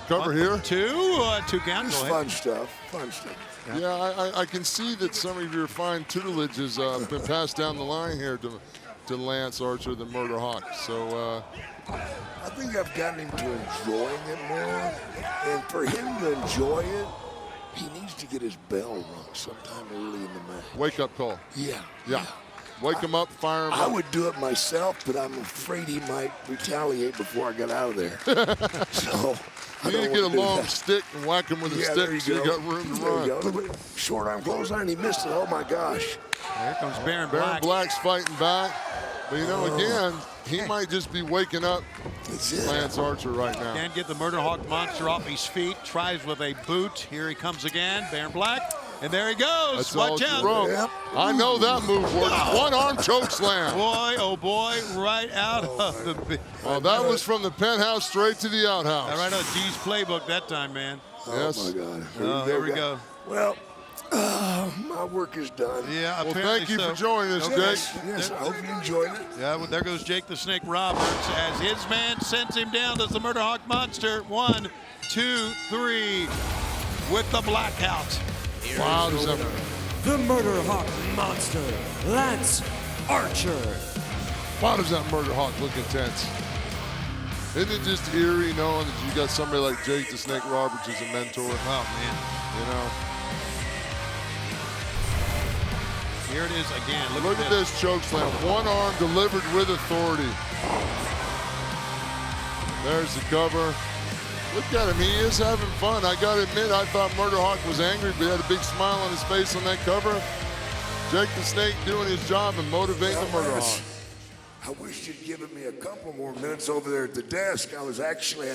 S2: Cover here.
S1: Two count.
S10: It's
S1: Go
S10: fun
S1: ahead.
S10: stuff. Fun stuff.
S2: Yeah, I can see that some of your fine tutelage has been passed down the line here to Lance Archer, the Murder Hawk. So
S10: I think I've gotten him to enjoying it more. And for him to enjoy it, he needs to get his bell rung sometime early in the match.
S2: wake up call.
S10: Yeah.
S2: Yeah. Wake him up, fire him
S10: I
S2: up.
S10: would do it myself, but I'm afraid he might retaliate before I get out of there. So I
S2: You need to
S10: don't
S2: get a
S10: wanna do
S2: long
S10: that.
S2: stick and whack him with a
S10: Yeah,
S2: stick
S10: there
S2: so you got room to
S10: There you
S2: run.
S10: go. Look at short arm clothesline, and he missed it. Oh my gosh.
S1: Here comes Baron
S2: Baron
S1: Black.
S2: Black's fighting back. But you know, again, he might just be waking up
S10: That's it.
S2: Lance Archer right now.
S1: Can't get the Murder Hawk monster off his feet. Tries with a boot. Here he comes again. Baron Black. And there he goes.
S2: That's
S1: Watch
S2: all
S1: out.
S2: Jerome.
S10: Yep.
S2: I know that move works. One arm choke slam.
S1: Boy, oh boy, right out of the
S2: Oh, that was from the penthouse straight to the outhouse.
S1: right out of G's playbook that time, man.
S2: Yes.
S10: Oh my God.
S1: Oh, there we go.
S10: Well, my work is done.
S1: Yeah,
S2: Well,
S1: apparently
S2: thank you
S1: so.
S2: for joining us,
S1: Okay.
S2: Jake.
S10: Yes, I hope you enjoyed it.
S1: Yeah, well, there goes Jake the Snake Roberts as his man sends him down as the Murder Hawk monster. 1, 2, 3 with the blackout.
S2: Wow, does that
S3: The Murder Hawk Monster, Lance Archer.
S2: Why does that Murder Hawk look intense? Isn't it just eerie knowing that you got somebody like Jake the Snake Roberts as a mentor?
S1: Oh, man.
S2: You know,
S1: Here it is again.
S2: look at this choke slam. One arm delivered with authority. There's the cover. Look at him, he is having fun. I gotta admit, I thought Murder Hawk was angry, but he had a big smile on his face on that cover. Jake the Snake doing his job and motivating the Murder Hawk.
S10: I wish you'd given me a couple more minutes over there at the desk. I was actually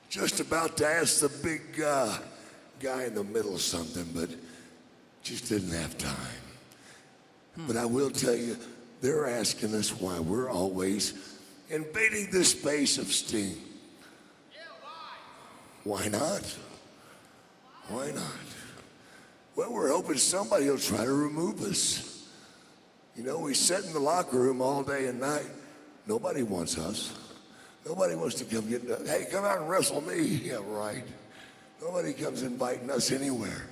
S10: just about to ask the big guy in the middle something, but just didn't have time. But I will tell you, they're asking us why we're always invading the space of Sting. Why not? Why not? Well, we're hoping somebody will try to remove us. You know, we sit in the locker room all day and night. Nobody wants us. Nobody wants to come get, hey, come out and wrestle me. Yeah, right. Nobody comes inviting us anywhere.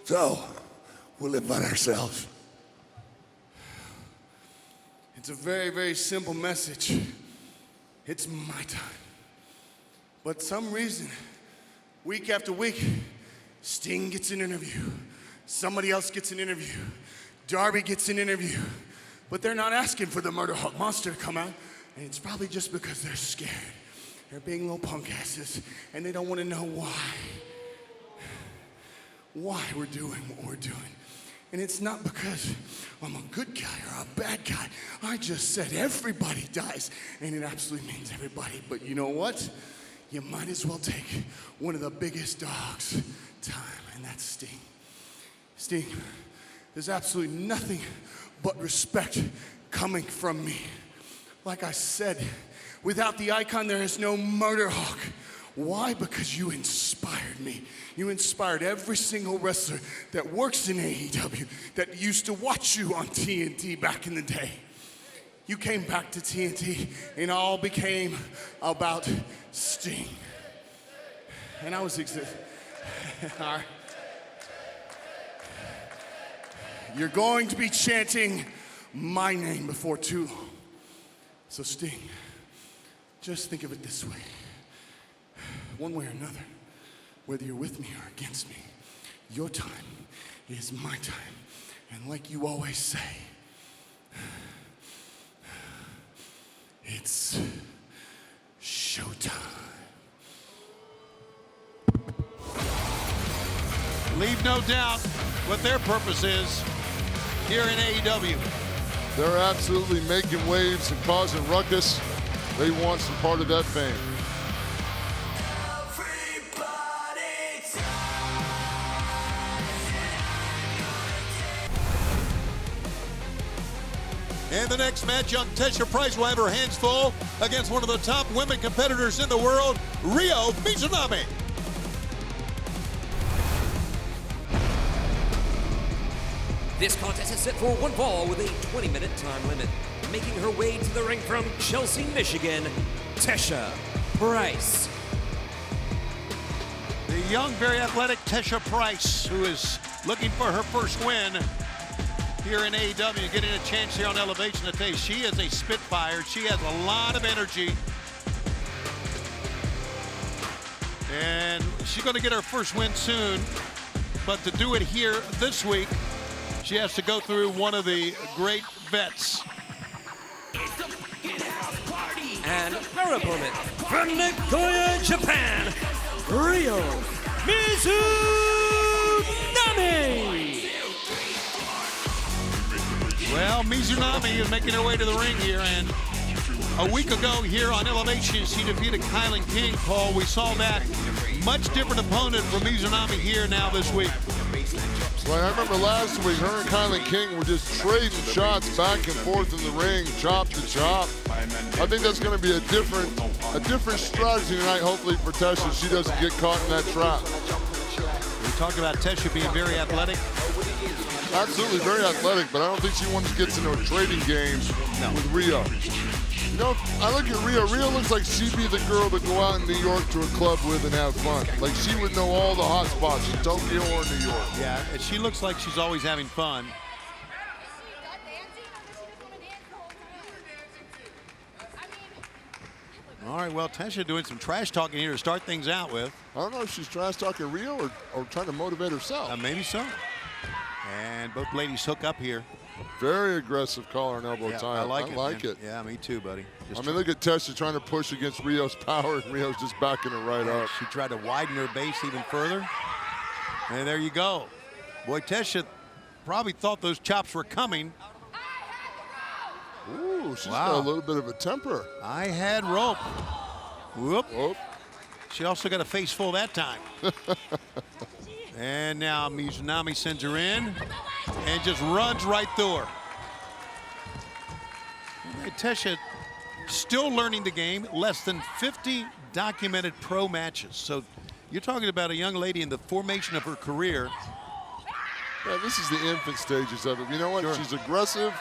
S10: So, we'll invite ourselves.
S11: It's a very, very simple message. It's my time. But some reason, week after week, Sting gets an interview. Somebody else gets an interview. Darby gets an interview. But they're not asking for the Murder Hawk Monster to come out. And it's probably just because they're scared. They're being little punk asses, and they don't want to know why we're doing what we're doing. And it's not because I'm a good guy or a bad guy. I just said everybody dies, and it absolutely means everybody. But you know what? You might as well take one of the biggest dogs' time, and that's Sting. Sting, there's absolutely nothing but respect coming from me. Like I said, without the icon, there is no Murder Hawk. Why? Because you inspired me. You inspired every single wrestler that works in AEW, that used to watch you on TNT back in the day. You came back to TNT, and it all became about Sting. And I was all right. You're going to be chanting my name before too long. So Sting, just think of it this way. One way or another, whether you're with me or against me, your time is my time. And like you always say, it's showtime.
S1: Leave no doubt what their purpose is here in AEW.
S2: They're absolutely making waves and causing ruckus. They want some part of that fame.
S1: And the next match, young Tesha Price will have her hands full against one of the top women competitors in the world, Ryo Mizunami.
S3: This contest is set for one fall with a 20-minute time limit. Making her way to the ring from Chelsea, Michigan, Tesha Price.
S1: The young, very athletic Tesha Price, who is looking for her first win here in AEW, getting a chance here on Elevation. I tell you, she is a spitfire. She has a lot of energy. And she's going to get her first win soon. But to do it here this week, she has to go through one of the great vets.
S3: And her opponent from Nagoya, Japan, Ryo Mizunami.
S1: Well, Mizunami is making her way to the ring here, and a week ago here on Elevation, she defeated Kylan King. Paul, we saw that. Much different opponent for Mizunami here now this week.
S2: Well, I remember last week, her and Kylan King were just trading shots back and forth in the ring, chop to chop. I think that's going to be a different strategy tonight, hopefully, for Tesha. She doesn't get caught in that trap.
S1: We talked about Tesha being very athletic.
S2: Absolutely very athletic, but I don't think she once gets into a trading game with Ryo. You know, I look at Ryo. Ryo looks like she'd be the girl to go out in New York to a club with and have fun. Like she would know all the hot spots in Tokyo or New York.
S1: Yeah, and she looks like she's always having fun. All right, well, Tesha doing some trash talking here to start things out with.
S2: I don't know if she's trash talking Ryo or trying to motivate herself.
S1: Maybe so. And both ladies hook up here.
S2: Very aggressive collar and elbow tie.
S1: I like it.
S2: it.
S1: Yeah, me too, buddy.
S2: I mean, look at Tesha trying to push against Ryo's power, and Ryo's just backing it right up.
S1: She tried to widen her base even further. And there you go. Boy, Tesha probably thought those chops were coming.
S2: Ooh, she's got a little bit of a temper.
S1: I had rope. Whoop.
S2: Whoop.
S1: She also got a face full that time. And now Mizunami sends her in and just runs right through her. And Tesha still learning the game, less than 50 documented pro matches. So you're talking about a young lady in the formation of her career.
S2: Yeah, this is the infant stages of it. You know what?
S1: Sure.
S2: She's aggressive.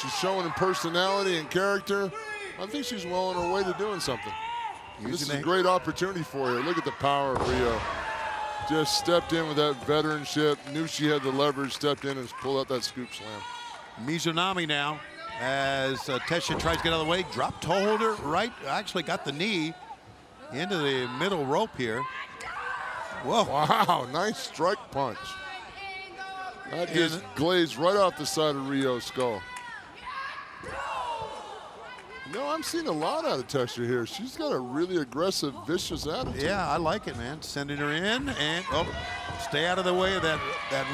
S2: She's showing personality and character. I think she's well on her way to doing something. This is a great opportunity for her. Look at the power of Ryo. Just stepped in with that veteranship, knew she had the leverage, stepped in and pulled out that scoop slam.
S1: Mizunami now, as Tesha tries to get out of the way, drop toe holder right, actually got the knee into the middle rope here. Whoa.
S2: Wow, nice strike punch. That just glazed right off the side of Ryo's skull. You know, I'm seeing a lot out of Tesha here. She's got a really aggressive, vicious attitude.
S1: Yeah, I like it, man. Sending her in and, stay out of the way of that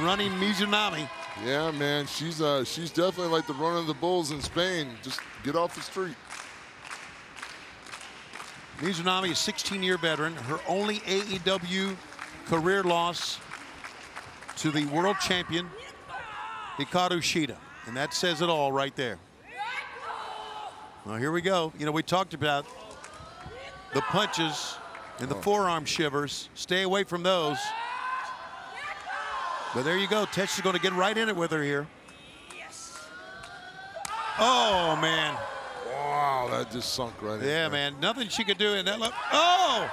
S1: running Mizunami.
S2: Yeah, man, she's definitely like the run of the bulls in Spain. Just get off the street.
S1: Mizunami is a 16-year veteran. Her only AEW career loss to the world champion, Hikaru Shida. And that says it all right there. Well, here we go. You know, we talked about the punches and the forearm shivers. Stay away from those. But there you go. Tesha's going to get right in it with her here. Oh, man.
S2: Wow, that just sunk right in.
S1: Yeah, man. Nothing she could do in that. Oh!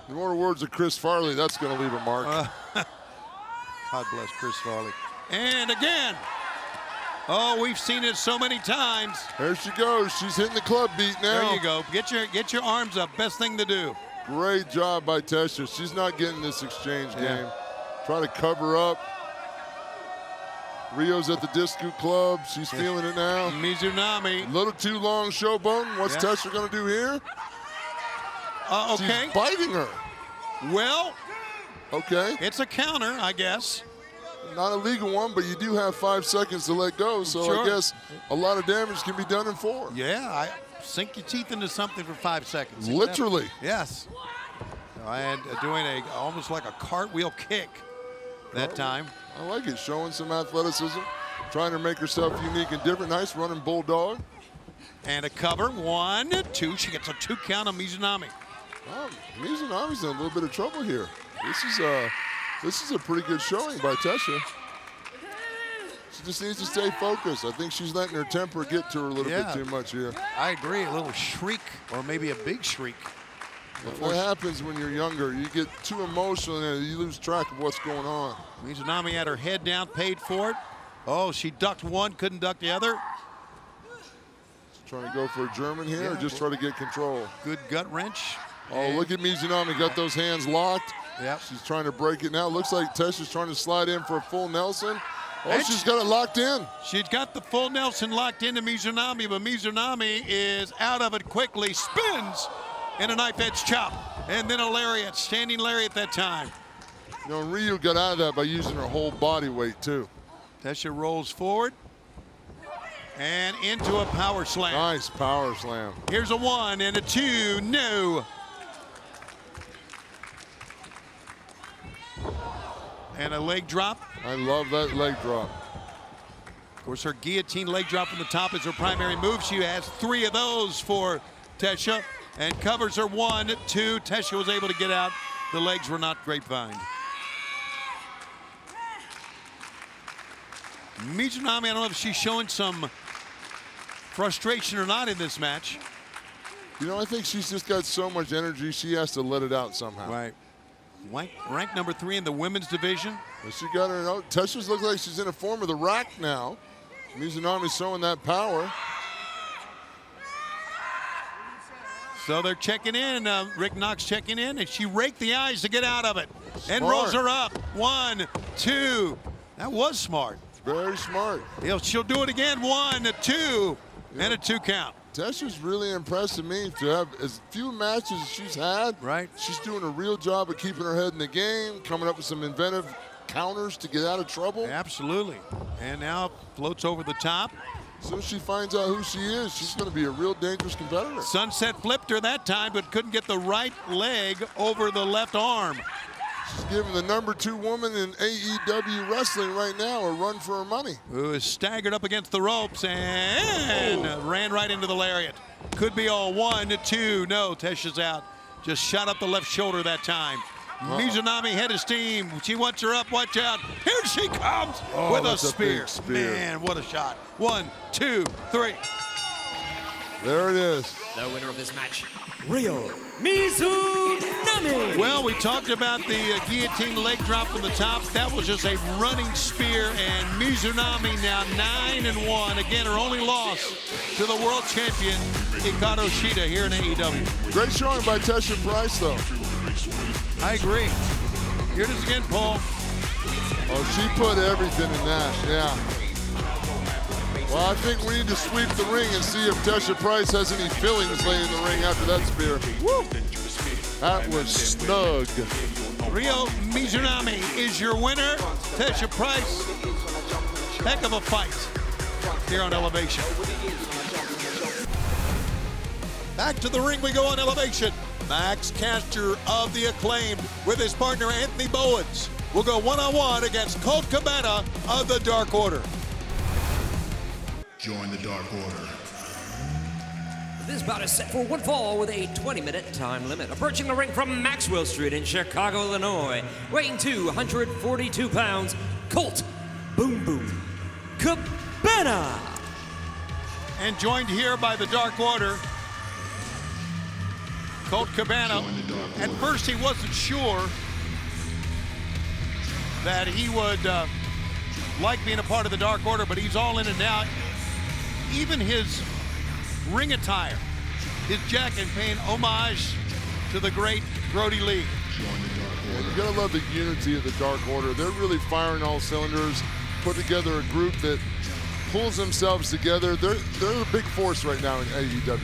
S2: In more words of Chris Farley, that's going to leave a mark.
S1: God bless Chris Farley. And again. Oh, we've seen it so many times.
S2: There she goes. She's hitting the club beat now.
S1: There you go. Get your arms up. Best thing to do.
S2: Great job by Tesha. She's not getting this exchange game. Try to cover up. Ryo's at the disco club. She's feeling it now.
S1: Mizunami.
S2: A little too long showboating. What's Tesha going to do here?
S1: Okay.
S2: She's biting her.
S1: Well.
S2: Okay.
S1: It's a counter, I guess.
S2: Not a legal one, but you do have 5 seconds to let go, so
S1: sure.
S2: I guess a lot of damage can be done in 4.
S1: Yeah, sink your teeth into something for 5 seconds.
S2: Literally.
S1: Yes. And doing almost like a cartwheel kick that time.
S2: I like it, showing some athleticism. trying to make herself unique and different. Nice running bulldog.
S1: And a cover, 1, 2. She gets a 2 count on Mizunami.
S2: Oh, Mizunami's in a little bit of trouble here. This is a pretty good showing by TESHA. She just needs to stay focused. I think she's letting her temper get to her a little bit too much here.
S1: I agree, a little shriek, or maybe a big shriek.
S2: What happens when you're younger? You get too emotional and you lose track of what's going on.
S1: Mizunami had her head down, paid for it. Oh, she ducked one, couldn't duck the other.
S2: Trying to go for a German here or just try to get control?
S1: Good gut wrench.
S2: Oh, look at Mizunami, got those hands locked.
S1: Yep.
S2: She's trying to break it now. Looks like TESHA's trying to slide in for a full Nelson. Oh,
S1: And
S2: she's got it locked in.
S1: She's got the full Nelson locked into Mizunami, but Mizunami is out of it quickly, spins, and a knife edge chop, and then a lariat, standing lariat that time.
S2: You know, Ryu got out of that by using her whole body weight, too.
S1: TESHA rolls forward and into a power slam.
S2: Nice power slam.
S1: Here's a 1 and a 2, no. And a leg drop.
S2: I love that leg drop.
S1: Of course, her guillotine leg drop from the top is her primary move. She has 3 of those for TESHA and covers her 1, 2. TESHA was able to get out. The legs were not grapevine. Mizunami, I don't know if she's showing some frustration or not in this match.
S2: You know, I think she's just got so much energy, she has to let it out somehow.
S1: Right. Ranked number 3 in the women's division.
S2: But she got her out. TESHA's looks like she's in a form of the rack now. Mizunami's showing that power.
S1: So they're checking in. Rick Knox checking in, and she raked the eyes to get out of it. And
S2: Smart.
S1: rolls her up. 1, 2. That was smart.
S2: Very smart.
S1: She'll do it again. 1, 2, and a 2 count.
S2: TESHA's really impressing me to have as few matches as she's had.
S1: Right.
S2: She's doing a real job of keeping her head in the game, coming up with some inventive counters to get out of trouble.
S1: Absolutely. And now floats over the top.
S2: As soon as she finds out who she is, she's going to be a real dangerous competitor.
S1: Sunset flipped her that time, but couldn't get the right leg over the left arm.
S2: She's giving the number 2 woman in AEW wrestling right now a run for her money.
S1: Who is staggered up against the ropes and ran right into the lariat. Could be all 1, 2. No, TESHA's out. Just shot up the left shoulder that time. Mizunami head of steam. She wants her up. Watch out. Here she comes with a spear. Man, what a shot. 1, 2, 3.
S2: There it is.
S3: The winner of this match, Ryo Mizunami.
S1: Well, we talked about the guillotine leg drop from the top. That was just a running spear, and Mizunami now 9-1. Again, her only loss to the world champion, Hikaru Shida, here in AEW.
S2: Great showing by TESHA Price, though.
S1: I agree. Here it is again, Paul.
S2: Oh, she put everything in that, yeah. Well, I think we need to sweep the ring and see if TESHA Price has any feelings laying in the ring after that spear. Woo! That was snug.
S1: Ryo Mizunami is your winner. TESHA Price, heck of a fight here on Elevation. Back to the ring we go on Elevation. Max Caster of the Acclaimed with his partner Anthony Bowens will go one-on-one against Colt Cabana of the Dark Order.
S5: Join the Dark Order.
S3: This bout is set for 1 fall with a 20-minute time limit. Approaching the ring from Maxwell Street in Chicago, Illinois, weighing 242 pounds, Colt Boom Boom Cabana.
S1: And joined here by the Dark Order, Colt Cabana. At first he wasn't sure that he would like being a part of the Dark Order, but he's all in it now. Even his ring attire, his jacket paying homage to the great Brody Lee.
S2: And you gotta love the unity of the Dark Order. They're really firing all cylinders, put together a group that pulls themselves together. They're a big force right now in AEW.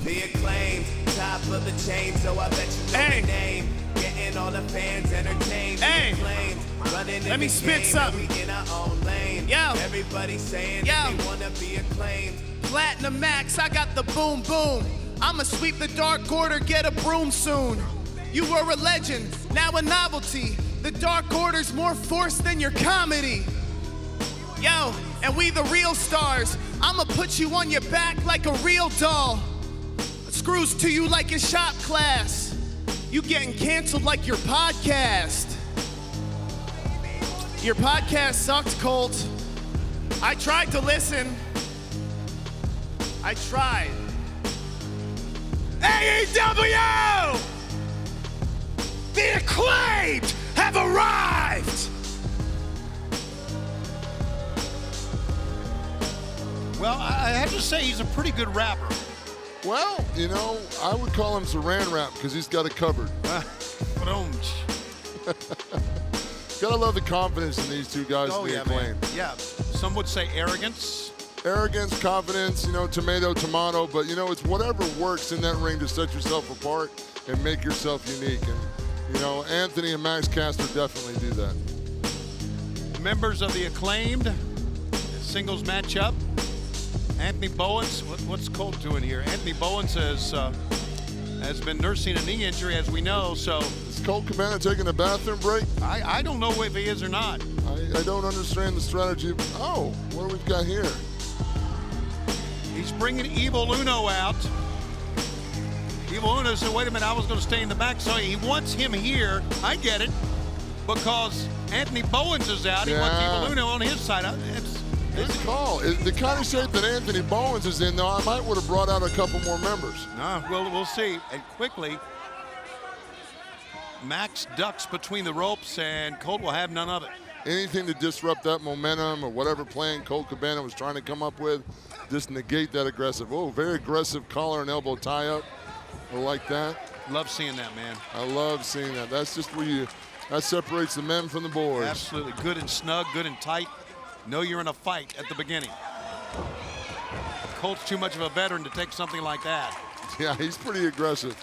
S12: The Acclaimed, top of the chain, so I bet you know the name. Getting all the fans entertained.
S13: Let me spit something.
S12: We in our own lane.
S13: Yo.
S12: Everybody saying that they wanna be acclaimed.
S13: Platinum Max, I got the boom boom. I'ma sweep the Dark Order, get a broom soon. You were a legend, now a novelty. The Dark Order's more force than your comedy. Yo, and we the real stars. I'ma put you on your back like a real doll. Screws to you like in shop class. You getting canceled like your podcast. Your podcast sucked, Colt. I tried to listen. I tried. AEW! The Acclaimed have arrived!
S1: Well, I have to say he's a pretty good rapper.
S2: Well, you know, I would call him Saran Wrap because he's got it covered. Gotta love the confidence in these two guys.
S1: Oh, yeah, man. Yeah, some would say arrogance.
S2: Arrogance, confidence, you know, tomato, tomato, but you know, it's whatever works in that ring to set yourself apart and make yourself unique. And, you know, Anthony and Max Caster definitely do that.
S1: Members of the Acclaimed, singles matchup. Anthony Bowens, what's Colt doing here? Anthony Bowens has been nursing a knee injury, as we know, so.
S2: Is Colt Cabana taking a bathroom break?
S1: I don't know if he is or not.
S2: I don't understand the strategy. Oh, what do we got here?
S1: He's bringing Evil Uno out. Evil Uno said, wait a minute, I was going to stay in the back. So he wants him here. I get it. Because Anthony Bowens is out. He wants Evil Uno on his side.
S2: Good call. The kind of shape that Anthony Bowens is in, though, I might would have brought out a couple more members.
S1: No, we'll see. And quickly, Max ducks between the ropes, and Colt will have none of it.
S2: Anything to disrupt that momentum or whatever plan Colt Cabana was trying to come up with, just negate that aggressive. Oh, very aggressive collar and elbow tie-up. I like that.
S1: Love seeing that, man.
S2: I love seeing that. That's just where that separates the men from the boys.
S1: Absolutely. Good and snug, good and tight. Know you're in a fight at the beginning. Colt's too much of a veteran to take something like that.
S2: Yeah, he's pretty aggressive.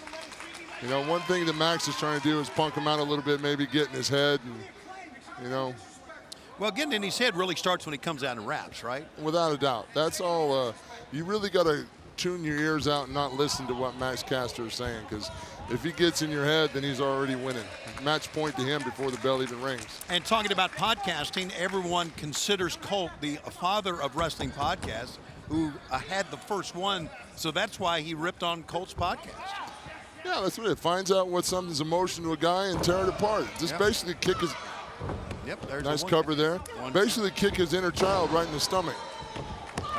S2: You know, one thing that Max is trying to do is punk him out a little bit, maybe get in his head, and, you know.
S1: Well, getting in his head really starts when he comes out and raps, right?
S2: Without a doubt. That's all. You really got to tune your ears out and not listen to what Max Caster is saying, because if he gets in your head, then he's already winning. Match point to him before the bell even rings.
S1: And talking about podcasting, everyone considers Colt the father of wrestling podcasts, who had the first one, so that's why he ripped on Colt's podcast.
S2: Yeah, that's what it finds out what something's emotion to a guy and tear it apart. Just basically kick his.
S1: Yep, there's
S2: nice cover there. Basically kick his inner child right in the stomach.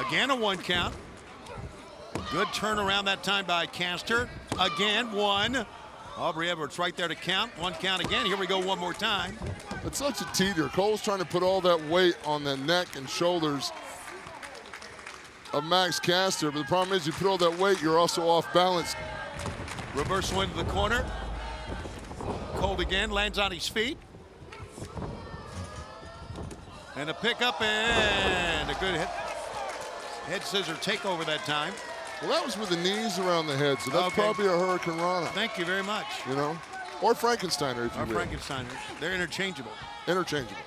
S1: Again, a 1 count. Good turnaround that time by Caster. Again, 1. Aubrey Edwards right there to count. 1 count again. Here we go one more time.
S2: It's such a teeter. Cole's trying to put all that weight on the neck and shoulders of Max Caster, but the problem is you put all that weight, you're also off balance.
S1: Reversal into the corner. Colt again lands on his feet. And a pickup and a good head scissor takeover that time.
S2: Well, that was with the knees around the head, so that's probably a Hurricane Rana.
S1: Thank you very much.
S2: You know, or Frankensteiner if you will.
S1: Or Frankensteiner. They're interchangeable.
S2: Interchangeable.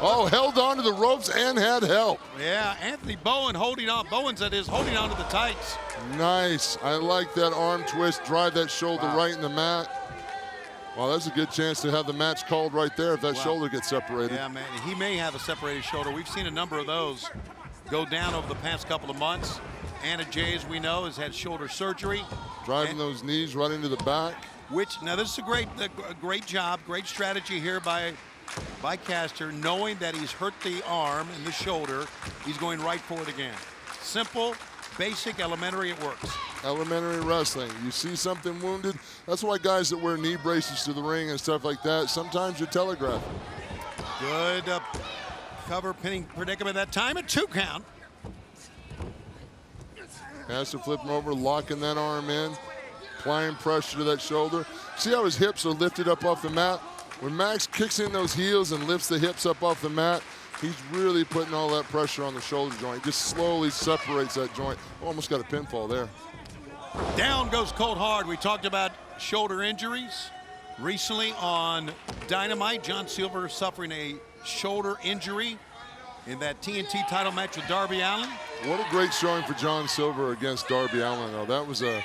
S2: Oh, held on to the ropes and had help.
S1: Yeah, Anthony Bowen holding on. Bowens, that is, holding on to the tights.
S2: Nice. I like that arm twist. Drive that shoulder right in the mat. Well, that's a good chance to have the match called right there if that shoulder gets separated.
S1: Yeah, man. He may have a separated shoulder. We've seen a number of those go down over the past couple of months. Anna Jay, as we know, has had shoulder surgery.
S2: Driving those knees right into the back.
S1: Now this is a great job, great strategy here by Caster, knowing that he's hurt the arm and the shoulder. He's going right for it again. Simple, basic, elementary, it works.
S2: Elementary wrestling. You see something wounded, that's why guys that wear knee braces to the ring and stuff like that, sometimes you telegraph.
S1: Good cover pinning predicament that time, a 2 count.
S2: Has to flip him over, locking that arm in, applying pressure to that shoulder. See how his hips are lifted up off the mat? When Max kicks in those heels and lifts the hips up off the mat, he's really putting all that pressure on the shoulder joint. Just slowly separates that joint. Almost got a pinfall there.
S1: Down goes Colt hard. We talked about shoulder injuries. Recently on Dynamite, John Silver suffering a shoulder injury in that TNT title match with Darby Allin.
S2: What a great showing for John Silver against Darby Allin, though. That was a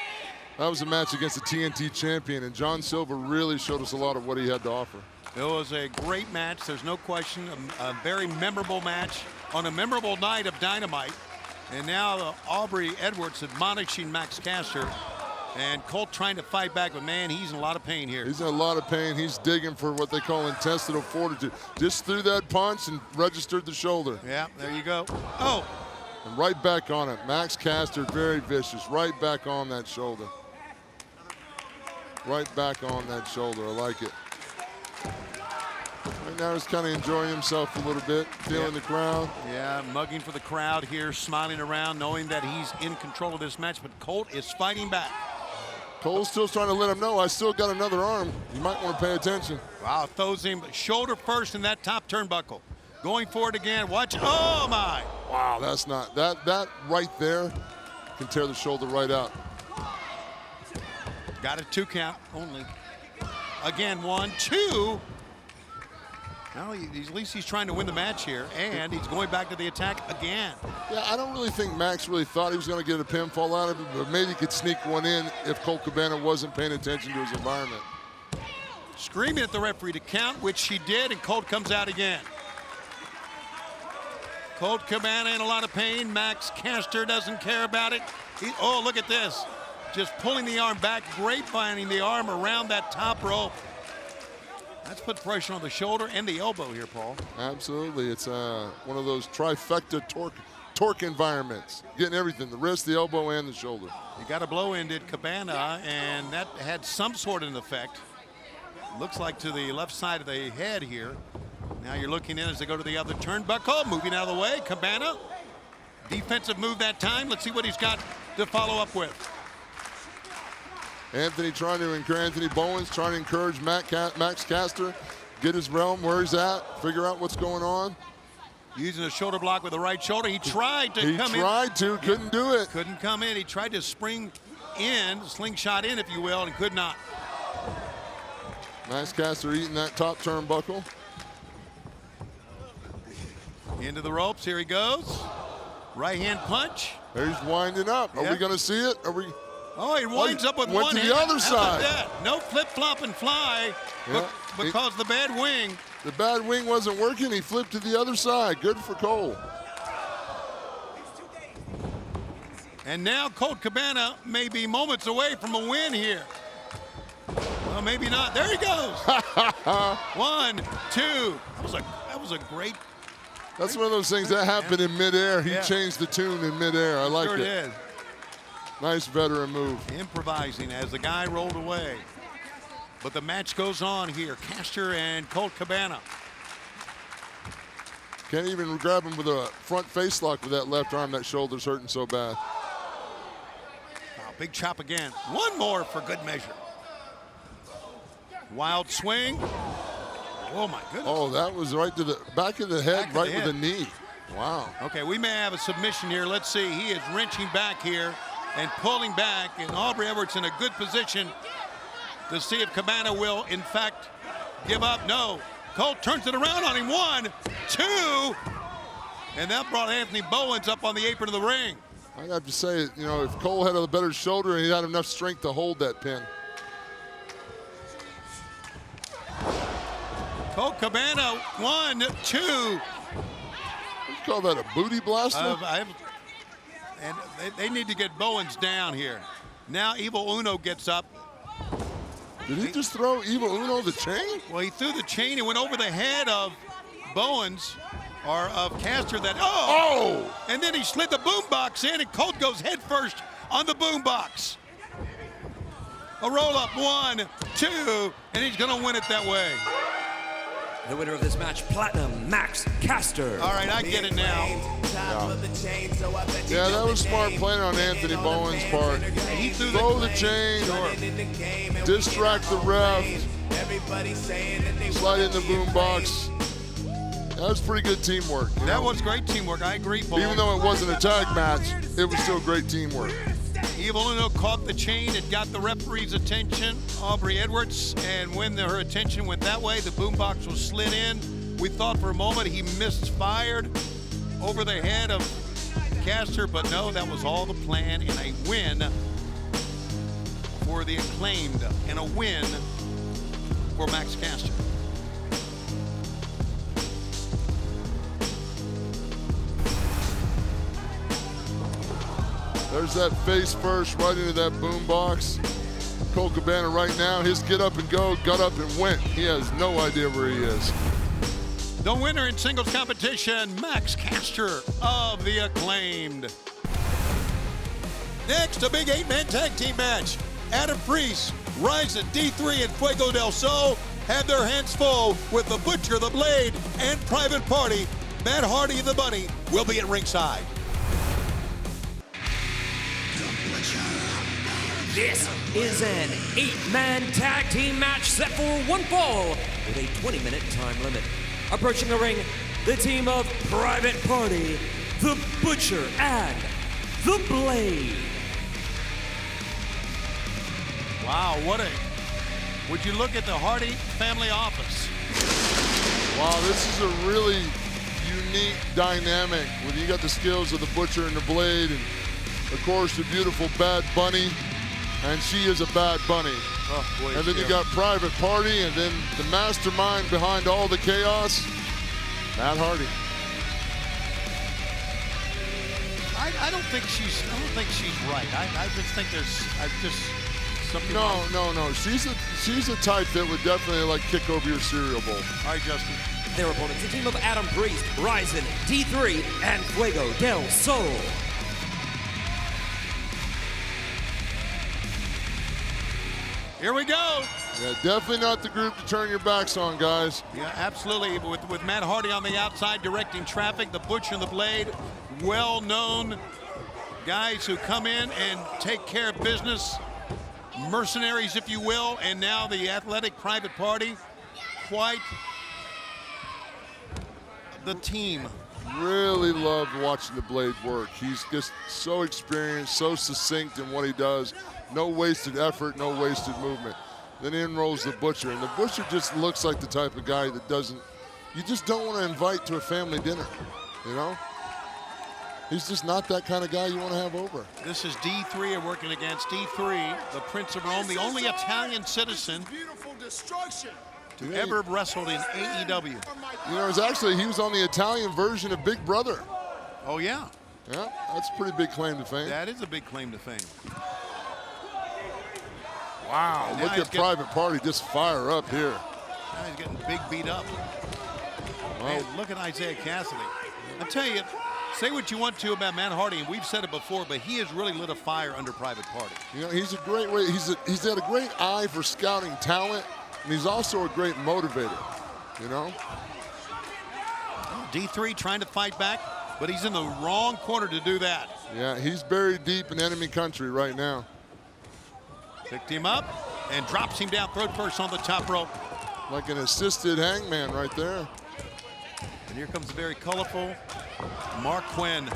S2: That was a match against the TNT champion, and John Silver really showed us a lot of what he had to offer.
S1: It was a great match, there's no question. A very memorable match on a memorable night of Dynamite. And now Aubrey Edwards admonishing Max Caster. And Colt trying to fight back, but man, he's in a lot of pain here.
S2: He's in a lot of pain. He's digging for what they call intestinal fortitude. Just threw that punch and registered the shoulder.
S1: Yeah, there you go. Oh!
S2: And right back on it. Max Caster, very vicious. Right back on that shoulder. Right back on that shoulder. I like it. Right now he's kind of enjoying himself a little bit, feeling the crowd.
S1: Yeah, mugging for the crowd here, smiling around, knowing that he's in control of this match, but Colt is fighting back.
S2: Cole's still trying to let him know, I still got another arm. You might want to pay attention.
S1: Wow, throws him shoulder first in that top turnbuckle. Going for it again, watch, oh my!
S2: Wow, that's not, that right there can tear the shoulder right out.
S1: Got a 2 count only. Again, 1, 2. Now at least he's trying to win the match here, and he's going back to the attack again.
S2: Yeah, I don't really think Max really thought he was going to get a pinfall out of it, but maybe he could sneak one in if Colt Cabana wasn't paying attention to his environment.
S1: Screaming at the referee to count, which she did, and Colt comes out again. Colt Cabana in a lot of pain. Max Caster doesn't care about it. Oh, look at this. Just pulling the arm back, grapevining the arm around that top rope. That's put pressure on the shoulder and the elbow here, Paul.
S2: Absolutely. It's one of those trifecta torque environments. Getting everything, the wrist, the elbow, and the shoulder.
S1: You got a blow-ended Cabana, and that had some sort of an effect. Looks like to the left side of the head here. Now you're looking in as they go to the other turnbuckle, moving out of the way. Cabana, defensive move that time. Let's see what he's got to follow up with.
S2: Anthony Bowens trying to encourage Max Caster, get his realm where he's at, figure out what's going on.
S1: Using a shoulder block with the right shoulder. He tried to come in.
S2: He tried to, couldn't do it.
S1: Couldn't come in. He tried to spring in, slingshot in, if you will, and could not.
S2: Max Caster eating that top turnbuckle.
S1: Into the ropes, here he goes. Right hand punch.
S2: There he's winding up. Are we gonna see it? Are we?
S1: Oh, he winds up with
S2: went
S1: one
S2: to
S1: hand.
S2: the other
S1: How about
S2: side.
S1: that? No flip, flop, and fly because the bad wing.
S2: The bad wing wasn't working. He flipped to the other side. Good for Cole.
S1: And now Colt Cabana may be moments away from a win here. Well, maybe not. There he goes. 1, 2. That was a great.
S2: That's one of those things that happened in midair. He changed the tune in midair. I like
S1: sure
S2: it.
S1: Did.
S2: Nice veteran move.
S1: Improvising as the guy rolled away. But the match goes on here. Caster and Colt Cabana.
S2: Can't even grab him with a front face lock with that left arm. That shoulder's hurting so bad.
S1: Wow, big chop again. One more for good measure. Wild swing. Oh my goodness.
S2: Oh, that was right to the back of the head, right with the knee. Wow.
S1: Okay, we may have a submission here. Let's see. He is wrenching back here and pulling back, and Aubrey Edwards in a good position to see if Cabana will, in fact, give up. No. Colt turns it around on him. 1, 2. And that brought Anthony Bowens up on the apron of the ring.
S2: I'd have to say, you know, if Cole had a better shoulder and he had enough strength to hold that pin.
S1: Colt Cabana, 1, 2.
S2: You call that a booty blaster?
S1: And they need to get Bowens down here. Now Evil Uno gets up.
S2: Did he just throw Evil Uno the chain?
S1: Well, he threw the chain and went over the head of Bowens, or of Caster. Oh! And then he slid the boombox in, and Colt goes head first on the boombox. A roll up, 1, 2, and he's gonna win it that way.
S3: The winner of this match, Platinum Max Caster.
S1: All right, I get it now.
S2: Yeah, that was smart playing on Anthony Bowens' part.
S1: He
S2: throw the chain, distract the ref, slide in the boombox. That was pretty good teamwork.
S1: That was great teamwork. I agree, Paul.
S2: Even though it wasn't a tag match, it was still great teamwork.
S1: Evil Uno caught the chain. It got the referee's attention, Aubrey Edwards, and when her attention went that way, the boombox was slid in. We thought for a moment he misfired over the head of Caster, but no, that was all the plan, and a win for the Acclaimed and a win for Max Caster.
S2: There's that face first right into that boombox. Colt Cabana right now, his get up and go, got up and went. He has no idea where he is.
S1: The winner in singles competition, Max Caster of the Acclaimed.
S14: Next, a big 8-man tag team match. Adam Priest, Ryzen, D3, and Fuego del Sol have their hands full with the Butcher, the Blade, and Private Party. Matt Hardy and the Bunny will be at ringside.
S3: This is an 8-man tag team match set for one fall with a 20-minute time limit. Approaching the ring, the team of Private Party, the Butcher, and the Blade.
S1: Wow, would you look at the Hardy family office?
S2: Wow, this is a really unique dynamic when you got the skills of the Butcher and the Blade, and of course the beautiful Bad Bunny, and she is a bad bunny.
S1: Oh, boy,
S2: and then you got Private Party, and then the mastermind behind all the chaos, Matt Hardy.
S1: I don't think she's right. I just think there's something wrong.
S2: No. She's a type that would definitely like kick over your cereal bowl.
S1: All right, Justin.
S3: Their opponents, the team of Adam Priest, Ryzen, D3, and Fuego del Sol.
S1: Here we go.
S2: Yeah, definitely not the group to turn your backs on, guys.
S1: Yeah, absolutely. With Matt Hardy on the outside directing traffic, the Butcher and the Blade, well-known guys who come in and take care of business, mercenaries, if you will, and now the athletic Private Party, quite the team.
S2: Really loved watching the Blade work. He's just so experienced, so succinct in what he does. No wasted effort, no wasted movement. Then in rolls the Butcher, and the Butcher just looks like the type of guy that you just don't want to invite to a family dinner, you know? He's just not that kind of guy you want to have over.
S1: This is D3 working against D3, the Prince of Rome, the only Italian citizen to ever have wrestled in AEW.
S2: You know, he was on the Italian version of Big Brother.
S1: Oh, yeah.
S2: Yeah, that's a pretty big claim to fame.
S1: That is a big claim to fame.
S2: Wow, look at Private Party just fire up here.
S1: Now he's getting big beat up.
S2: Wow.
S1: Man, look at Isaiah Cassidy. I tell you, say what you want to about Matt Hardy, and we've said it before, but he has really lit a fire under Private Party.
S2: You know, he's a great way. He's got a great eye for scouting talent, and he's also a great motivator. You know.
S1: D3 trying to fight back, but he's in the wrong corner to do that.
S2: Yeah, he's buried deep in enemy country right now.
S1: Picked him up and drops him down throat first on the top rope.
S2: Like an assisted hangman right there.
S1: And here comes the very colorful Mark Quinn.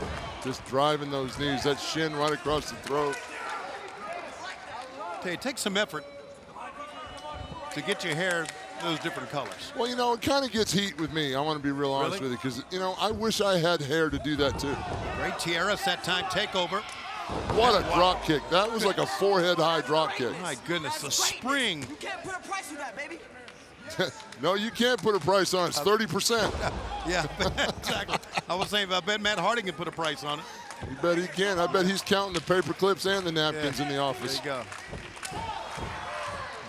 S2: Just driving those knees, that shin right across the throat.
S1: Tell you, it takes some effort to get your hair those different colors.
S2: Well, you know, it kind of gets heat with me. I want to be real honest with you, because, you know, I wish I had hair to do that too.
S1: Great tiaras that time, takeover.
S2: What a drop kick. That was like a forehead high drop kick.
S1: My goodness, the spring.
S12: You can't put a price on that, baby.
S2: No, you can't put a price on it. It's 30%.
S1: Yeah, exactly. I was saying, I bet Matt Hardy can put a price on it.
S2: You bet he can. I bet he's counting the paper clips and the napkins in the office.
S1: There you go.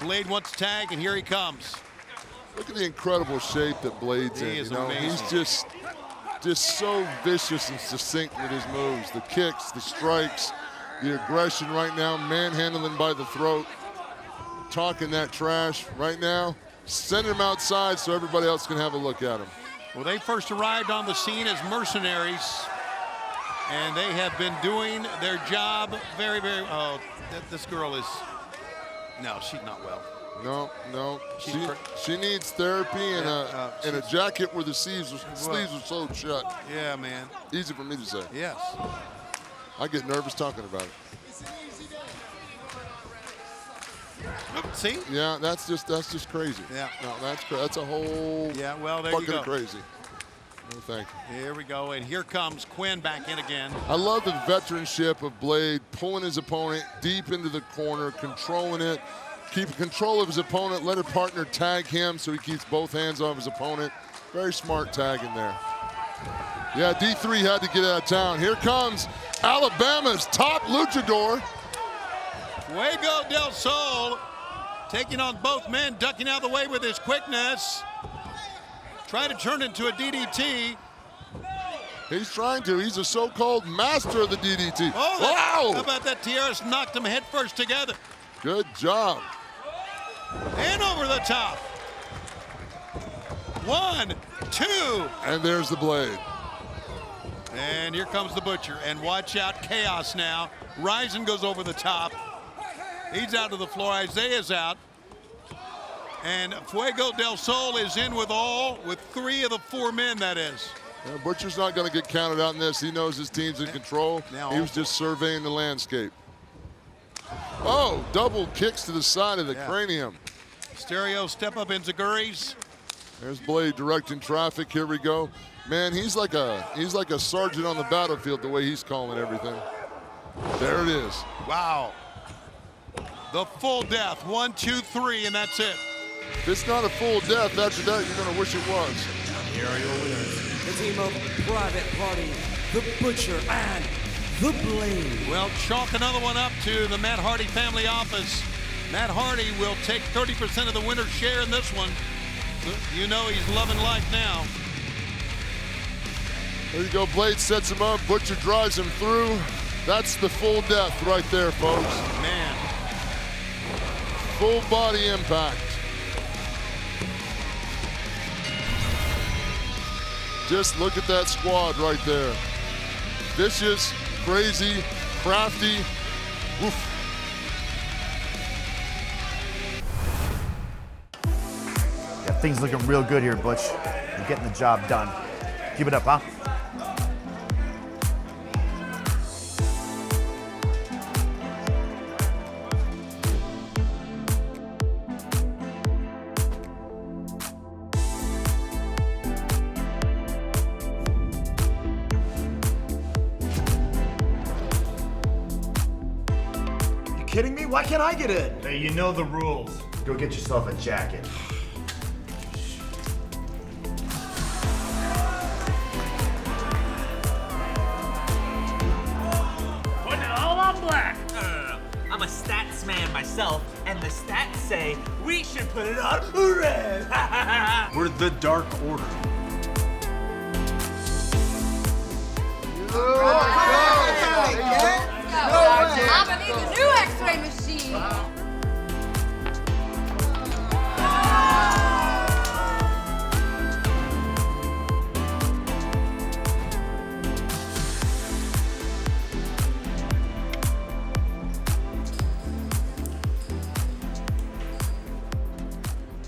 S1: Blade wants to tag, and here he comes.
S2: Look at the incredible shape that Blade's in.
S1: Is
S2: you know,
S1: amazing.
S2: he's just so vicious and succinct with his moves. The kicks, the strikes, the aggression right now, manhandling by the throat, talking that trash right now, sending him outside so everybody else can have a look at him.
S1: Well, they first arrived on the scene as mercenaries, and they have been doing their job very, very, this girl is, no, she's not well.
S2: No. She needs therapy and a jacket where the sleeves are sewed shut.
S1: Yeah, man.
S2: Easy for me to say.
S1: Yes.
S2: I get nervous talking about it.
S1: See?
S2: Yeah, that's just crazy.
S1: Yeah.
S2: No, that's a whole
S1: there
S2: bucket
S1: you go.
S2: of crazy. Oh, thank you.
S1: Here we go, and here comes Quinn back in again.
S2: I love the veteranship of Blade, pulling his opponent deep into the corner, controlling it, keep control of his opponent, let a partner tag him so he keeps both hands off his opponent. Very smart tag in there. Yeah, D3 had to get out of town. Here comes Alabama's top luchador.
S1: Fuego del Sol taking on both men, ducking out of the way with his quickness. Trying to turn into a DDT.
S2: He's trying to. He's a so-called master of the DDT.
S1: Oh,
S2: wow!
S1: How about that? Tierras knocked them head first together.
S2: Good job.
S1: And over the top. 1, 2.
S2: And there's the Blade.
S1: And here comes the Butcher. And watch out, chaos now. Ryzen goes over the top. He's out of the floor. Isaiah's out. And Fuego del Sol is in with 3 of the 4 men, that is.
S2: Yeah, Butcher's not going to get counted out in this. He knows his team's in control. He was just surveying the landscape. Oh, double kicks to the side of the cranium.
S1: Stereo step up in Zaguri's.
S2: There's Blade directing traffic. Here we go. Man, he's like a sergeant on the battlefield the way he's calling everything. There it is.
S1: Wow. The full death. 1, 2, 3, and that's it.
S2: If it's not a full death after that, you're going to wish it was.
S3: Here are your winners. The team of Private Party, The Butcher, and The Blade.
S1: Well, chalk another one up to the Matt Hardy family office. Matt Hardy will take 30% of the winner's share in this one. You know he's loving life now.
S2: There you go. Blade sets him up. Butcher drives him through. That's the full death right there, folks.
S1: Man.
S2: Full body impact. Just look at that squad right there. Vicious, crazy, crafty. Woof.
S15: Yeah, things looking real good here, Butch. You're getting the job done. Keep it up, huh?
S16: Kidding me? Why can't I get in?
S15: Hey, you know the rules. Go get yourself a jacket.
S17: Putting it all on black. I'm a stats man myself, and the stats say we should put it on red.
S5: We're the Dark Order.
S4: I'm gonna need a new X-ray machine.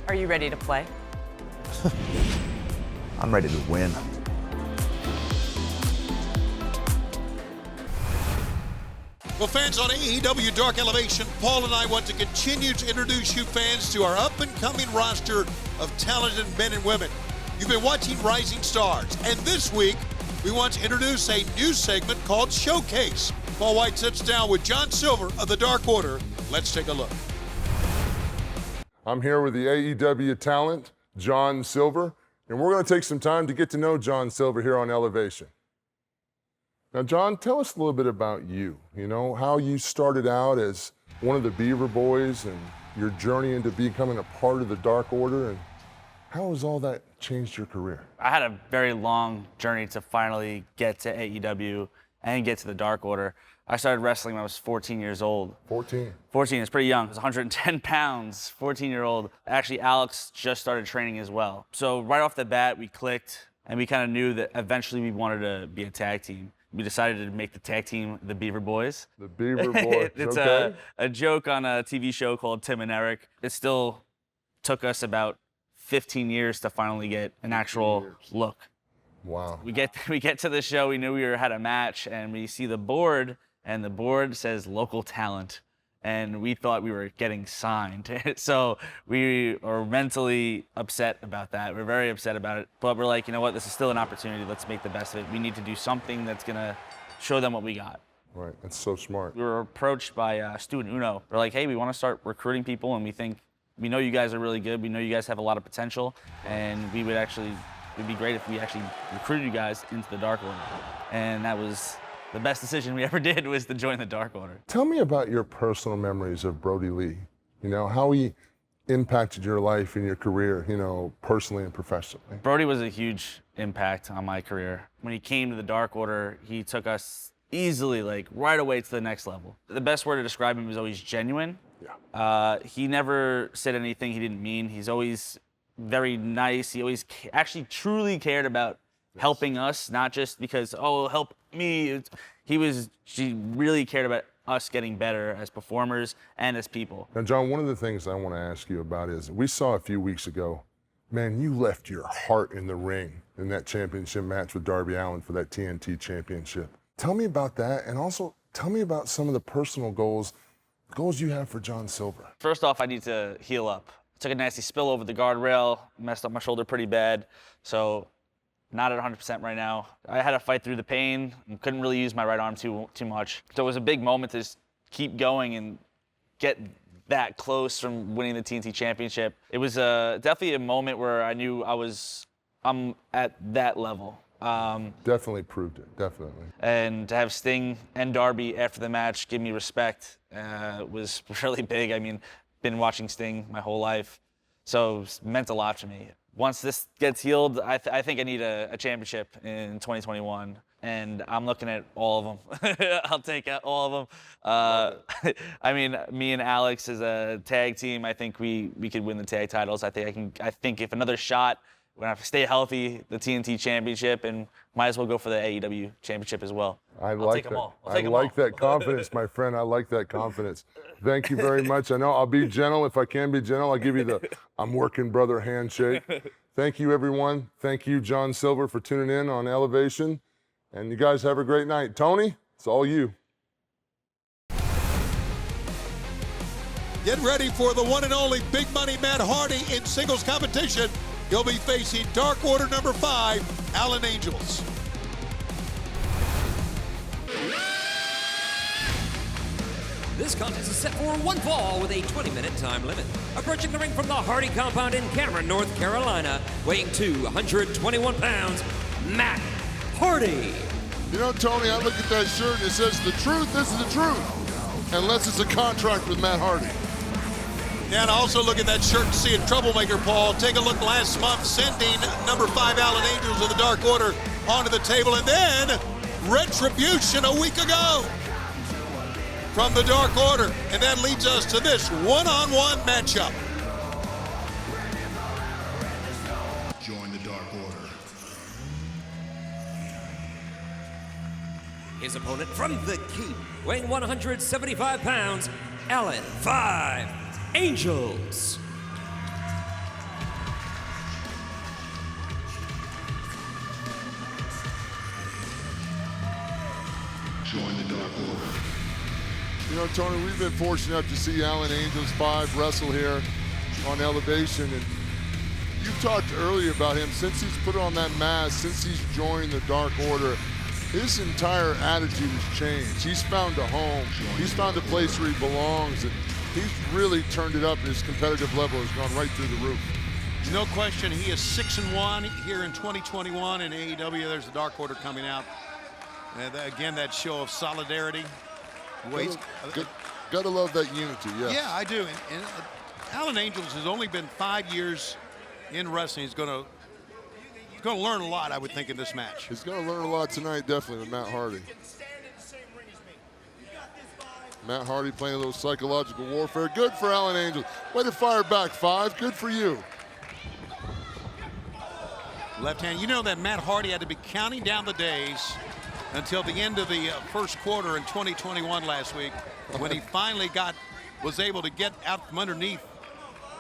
S18: Are you ready to play?
S15: I'm ready to win.
S14: Well, fans on AEW Dark Elevation, Paul and I want to continue to introduce you fans to our up-and-coming roster of talented men and women. You've been watching Rising Stars, and this week, we want to introduce a new segment called Showcase. Paul Wight sits down with John Silver of the Dark Order. Let's take a look.
S2: I'm here with the AEW talent, John Silver, and we're going to take some time to get to know John Silver here on Elevation. Now, John, tell us a little bit about you. You know, how you started out as one of the Beaver Boys and your journey into becoming a part of the Dark Order, and how has all that changed your career?
S19: I had a very long journey to finally get to AEW and get to the Dark Order. I started wrestling when I was 14 years old.
S2: 14?
S19: 14 is pretty young. I was 110 pounds, 14-year-old. Actually, Alex just started training as well. So right off the bat, we clicked, and we kind of knew that eventually we wanted to be a tag team. We decided to make the tag team the Beaver Boys.
S2: The Beaver Boys,
S19: It's
S2: okay.
S19: a joke on a TV show called Tim and Eric. It still took us about 15 years to finally get an actual look.
S2: Wow.
S19: We get to the show, we knew we had a match, and we see the board, and the board says local talent. and we thought we were getting signed. So we are mentally upset about that. We're very upset about it, but we're like, you know what, this is still an opportunity. Let's make the best of it. We need to do something that's gonna show them what we got.
S2: Right, that's so smart.
S19: We were approached by Stu and Uno. We're like, hey, we want to start recruiting people, and we know you guys are really good. We know you guys have a lot of potential, and it'd be great if we actually recruited you guys into the Dark Order. And that was the best decision we ever did, was to join the Dark Order.
S2: Tell me about your personal memories of Brody Lee. You know, how he impacted your life and your career, you know, personally and professionally.
S19: Brody was a huge impact on my career. When he came to the Dark Order, he took us easily, like, right away to the next level. The best word to describe him is always genuine. Yeah. He never said anything he didn't mean. He's always very nice. He always actually truly cared about helping us, not just because, oh, help me. He really cared about us getting better as performers and as people.
S2: Now, John, one of the things I want to ask you about is, we saw a few weeks ago, man, you left your heart in the ring in that championship match with Darby Allin for that TNT championship. Tell me about that, and also tell me about some of the personal goals you have for John Silver.
S19: First off, I need to heal up. I took a nasty spill over the guardrail, messed up my shoulder pretty bad, so not at 100% right now. I had to fight through the pain and couldn't really use my right arm too much. So it was a big moment to just keep going and get that close from winning the TNT championship. It was definitely a moment where I knew I'm at that level.
S2: Definitely proved it, definitely.
S19: And to have Sting and Darby after the match give me respect was really big. I mean, been watching Sting my whole life, so it meant a lot to me. Once this gets healed, I think I need a championship in 2021, and I'm looking at all of them. I'll take out all of them. I mean, me and Alex as a tag team, I think we could win the tag titles. I think if another shot, we're gonna have to stay healthy, the TNT championship, and might as well go for the AEW championship as well.
S2: I'll take them all. I like that confidence, my friend. I like that confidence. Thank you very much. I know I'll be gentle if I can be gentle. I'll give you the I'm working brother handshake. Thank you, everyone. Thank you, John Silver, for tuning in on Elevation. And you guys have a great night. Tony, it's all you.
S14: Get ready for the one and only Big Money Matt Hardy in singles competition. He'll be facing Dark Order number 5, Alan Angels.
S3: This contest is set for one fall with a 20-minute time limit. Approaching the ring from the Hardy compound in Cameron, North Carolina, weighing 221 pounds, Matt Hardy.
S2: You know, Tony, I look at that shirt and it says, the truth is the truth, unless it's a contract with Matt Hardy.
S14: Yeah, and also look at that shirt and see a troublemaker, Paul. Take a look last month, sending number 5 Alan Angels of the Dark Order onto the table, and then Retribution a week ago from the Dark Order. And that leads us to this one-on-one matchup.
S11: Join the Dark Order.
S3: His opponent from the Keep, weighing 175 pounds, Alan 5 Angels.
S11: Join the Dark Order.
S2: You know, Tony, we've been fortunate enough to see Alan Angels 5 wrestle here on Elevation, and you talked earlier about him. Since he's put on that mask, since he's joined the Dark Order, his entire attitude has changed. He's found a home. He's found a place where he belongs, and he's really turned it up. His competitive level has gone right through the roof.
S1: No question, he is 6-1 here in 2021 in AEW. There's the Dark Order coming out. And again, that show of solidarity.
S2: Gotta love that unity, yeah.
S1: Yeah, I do. And Alan Angels has only been 5 years in wrestling. He's going to learn a lot, I would think, in this match.
S2: He's going to learn a lot tonight, definitely, with Matt Hardy. Matt Hardy playing a little psychological warfare. Good for Alan Angels. Way to fire back, 5. Good for you.
S1: Left hand. You know that Matt Hardy had to be counting down the days until the end of the first quarter in 2021 last week, when he finally was able to get out from underneath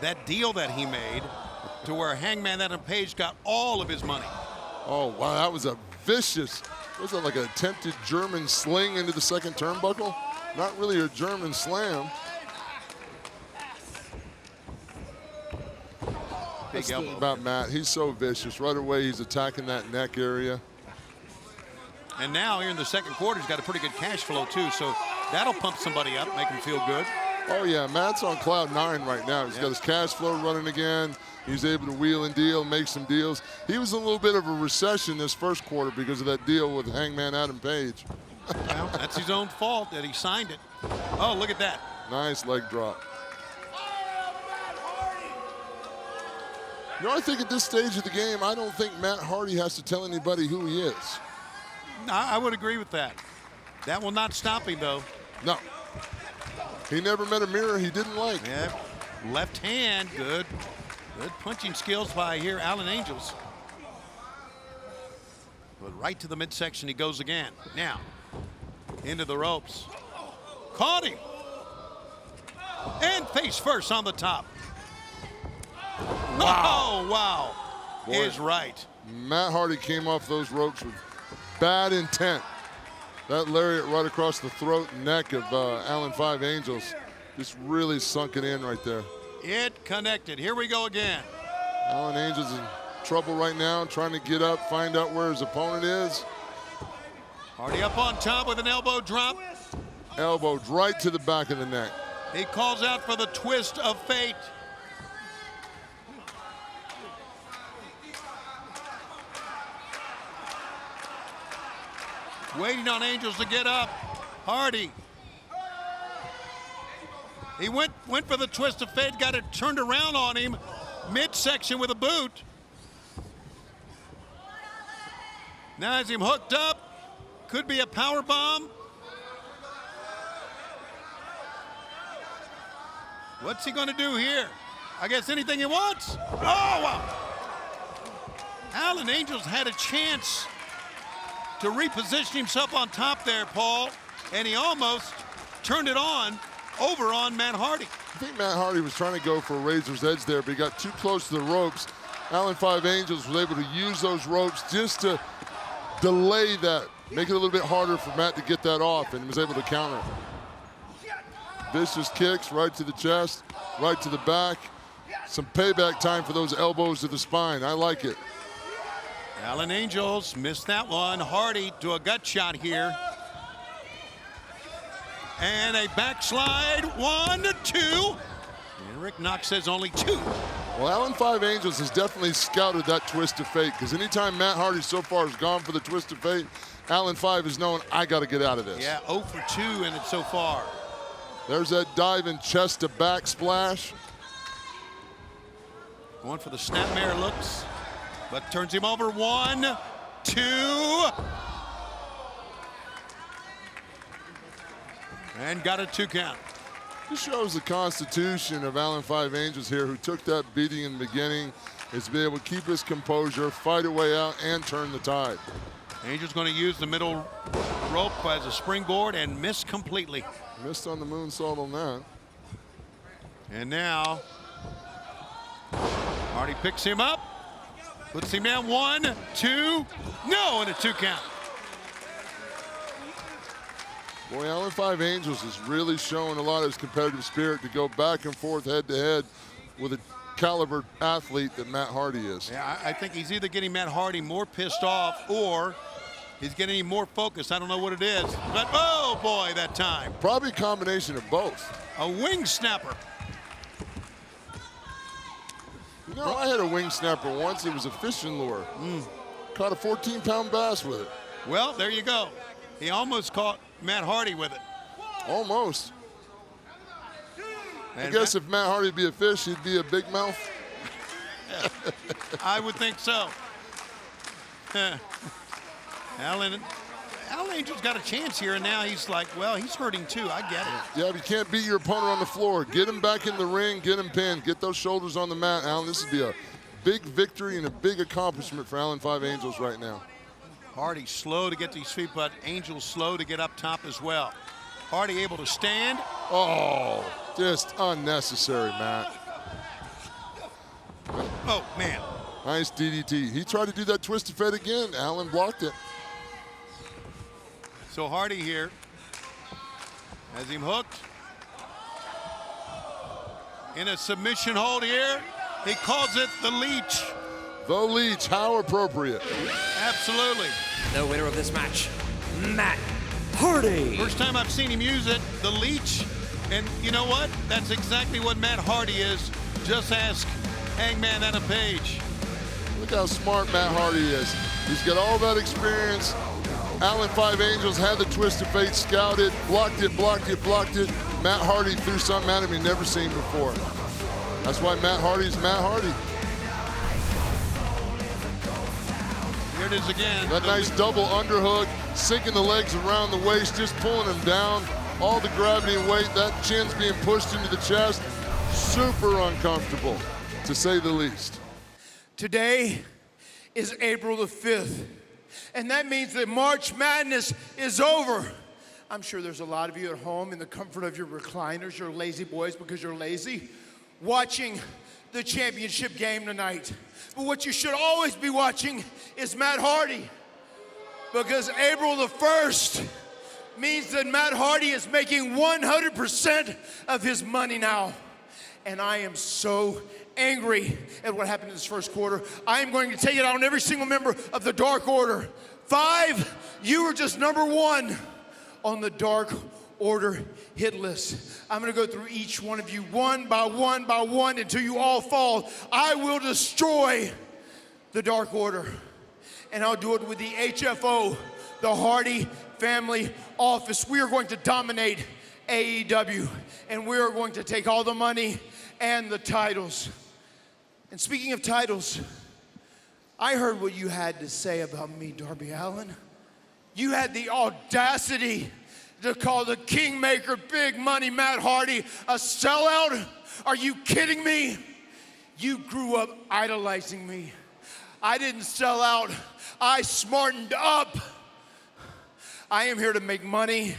S1: that deal that he made, to where Hangman Adam Page got all of his money.
S2: Oh, wow, that was a vicious, was that like an attempted German sling into the second turnbuckle? Not really a German slam.
S1: Big elbow.
S2: About Matt, he's so vicious. Right away, he's attacking that neck area.
S1: And now here in the second quarter, he's got a pretty good cash flow too, so that'll pump somebody up, make him feel good.
S2: Oh yeah, Matt's on cloud 9 right now. He's got his cash flow running again. He's able to wheel and deal, make some deals. He was in a little bit of a recession this first quarter because of that deal with Hangman Adam Page.
S1: Well, that's his own fault that he signed it. Oh, look at that.
S2: Nice leg drop. You know, I think at this stage of the game, I don't think Matt Hardy has to tell anybody who he is.
S1: I would agree with that. That will not stop him, though.
S2: No. He never met a mirror he didn't like.
S1: Yeah. Left hand, good. Good punching skills by here, Alan Angels. But right to the midsection he goes again. Now, into the ropes. Caught him. And face first on the top. Wow. Oh, wow.
S2: Boy,
S1: Is right.
S2: Matt Hardy came off those ropes with bad intent. That lariat right across the throat and neck of Alan Five Angels just really sunk it in right there.
S1: It connected. Here we go again.
S2: Alan Angels in trouble right now, trying to get up, find out where his opponent is.
S1: Hardy up on top with an elbow drop.
S2: Elbowed right to the back of the neck.
S1: He calls out for the twist of fate. Waiting on Angels to get up. Hardy. He went for the twist of fate, got it turned around on him, midsection with a boot. Now has him hooked up. Could be a power bomb. What's he gonna do here? I guess anything he wants. Oh, wow. Alan Angels had a chance to reposition himself on top there, Paul, and he almost turned it on over on Matt Hardy.
S2: I think Matt Hardy was trying to go for a razor's edge there, but he got too close to the ropes. Alan Five Angels was able to use those ropes just to delay that, make it a little bit harder for Matt to get that off, and was able to counter. Vicious kicks right to the chest, right to the back. Some payback time for those elbows to the spine. I like it.
S1: Alan Angels missed that one. Hardy to a gut shot here. And a backslide, 1, 2. And Rick Knox says only 2.
S2: Well, Alan Five Angels has definitely scouted that twist of fate, because anytime Matt Hardy so far has gone for the twist of fate, Alan Five has known, I got to get out of this.
S1: Yeah, 0 for 2 in it so far.
S2: There's that diving chest to back splash.
S1: Going for the snapmare looks, but turns him over. 1, 2. And got a 2 count.
S2: This shows the constitution of Alan Five Angels here, who took that beating in the beginning, is to be able to keep his composure, fight a way out, and turn the tide.
S1: Angels going to use the middle rope as a springboard and miss completely.
S2: Missed on the moonsault on that.
S1: And now, Hardy picks him up, puts him down. 1, 2, no, and a 2 count.
S2: Boy, Alan Five Angels is really showing a lot of his competitive spirit to go back and forth head to head with a caliber athlete that Matt Hardy is.
S1: Yeah, I think he's either getting Matt Hardy more pissed off or he's getting him more focused. I don't know what it is, but oh boy, that time.
S2: Probably a combination of both.
S1: A wing snapper.
S2: You know, I had a wing snapper once. It was a fishing lure. Caught a 14-pound bass with it.
S1: Well, there you go. He almost caught Matt Hardy with it.
S2: Almost.
S1: And
S2: I guess if Matt Hardy would be a fish, he'd be a big mouth.
S1: I would think so. Alan Angel's got a chance here, and now he's like, well, he's hurting too. I get it.
S2: Yeah, but you can't beat your opponent on the floor. Get him back in the ring, get him pinned, get those shoulders on the mat, Alan. This would be a big victory and a big accomplishment for Alan Five Angels right now.
S1: Hardy slow to get to his feet, but Angel slow to get up top as well. Hardy able to stand.
S2: Oh, just unnecessary, Matt.
S1: Oh, man.
S2: Nice DDT. He tried to do that twisted fate again. Alan blocked it.
S1: So Hardy here has him hooked. In a submission hold here. He calls it the Leech.
S2: The Leech, how appropriate.
S1: Absolutely.
S3: The winner of this match, Matt Hardy.
S1: First time I've seen him use it, the Leech. And you know what? That's exactly what Matt Hardy is. Just ask Hangman Adam Page.
S2: Look how smart Matt Hardy is. He's got all that experience. Allen Five Angels had the Twist of Fate scouted, blocked it, blocked it, blocked it. Matt Hardy threw something at him he'd never seen before. That's why Matt Hardy's Matt Hardy.
S1: Here it is again.
S2: That nice double underhook, sinking the legs around the waist, just pulling him down. All the gravity and weight, that chin's being pushed into the chest. Super uncomfortable, to say the least.
S18: Today is April the 5th, and that means that March Madness is over. I'm sure there's a lot of you at home in the comfort of your recliners, you're lazy boys because you're lazy, watching the championship game tonight. But what you should always be watching is Matt Hardy, because April the 1st means that Matt Hardy is making 100% of his money now. And I am so angry at what happened in this first quarter. I am going to take it out on every single member of the Dark Order. 5, you were just number 1 on the Dark Order hit list. I'm gonna go through each one of you one by one by one until you all fall. I will destroy the Dark Order. And I'll do it with the HFO, the Hardy Family Office. We are going to dominate AEW, and we are going to take all the money and the titles. And speaking of titles, I heard what you had to say about me, Darby Allin. You had the audacity to call the Kingmaker Big Money Matt Hardy a sellout? Are you kidding me? You grew up idolizing me. I didn't sell out, I smartened up. I am here to make money,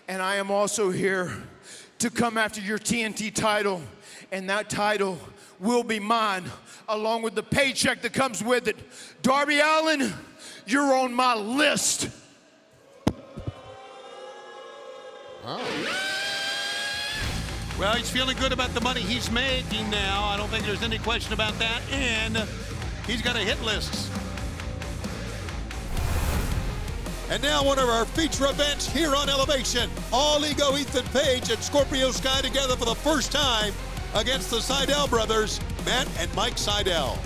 S18: and I am also here to come after your TNT title, and that title will be mine, along with the paycheck that comes with it. Darby Allin, you're on my list.
S1: Well, he's feeling good about the money he's making now. I don't think there's any question about that. And he's got a hit list.
S14: And now one of our feature events here on Elevation. All Ego Ethan Page and Scorpio Sky together for the first time against the Sydal brothers, Matt and Mike Sydal.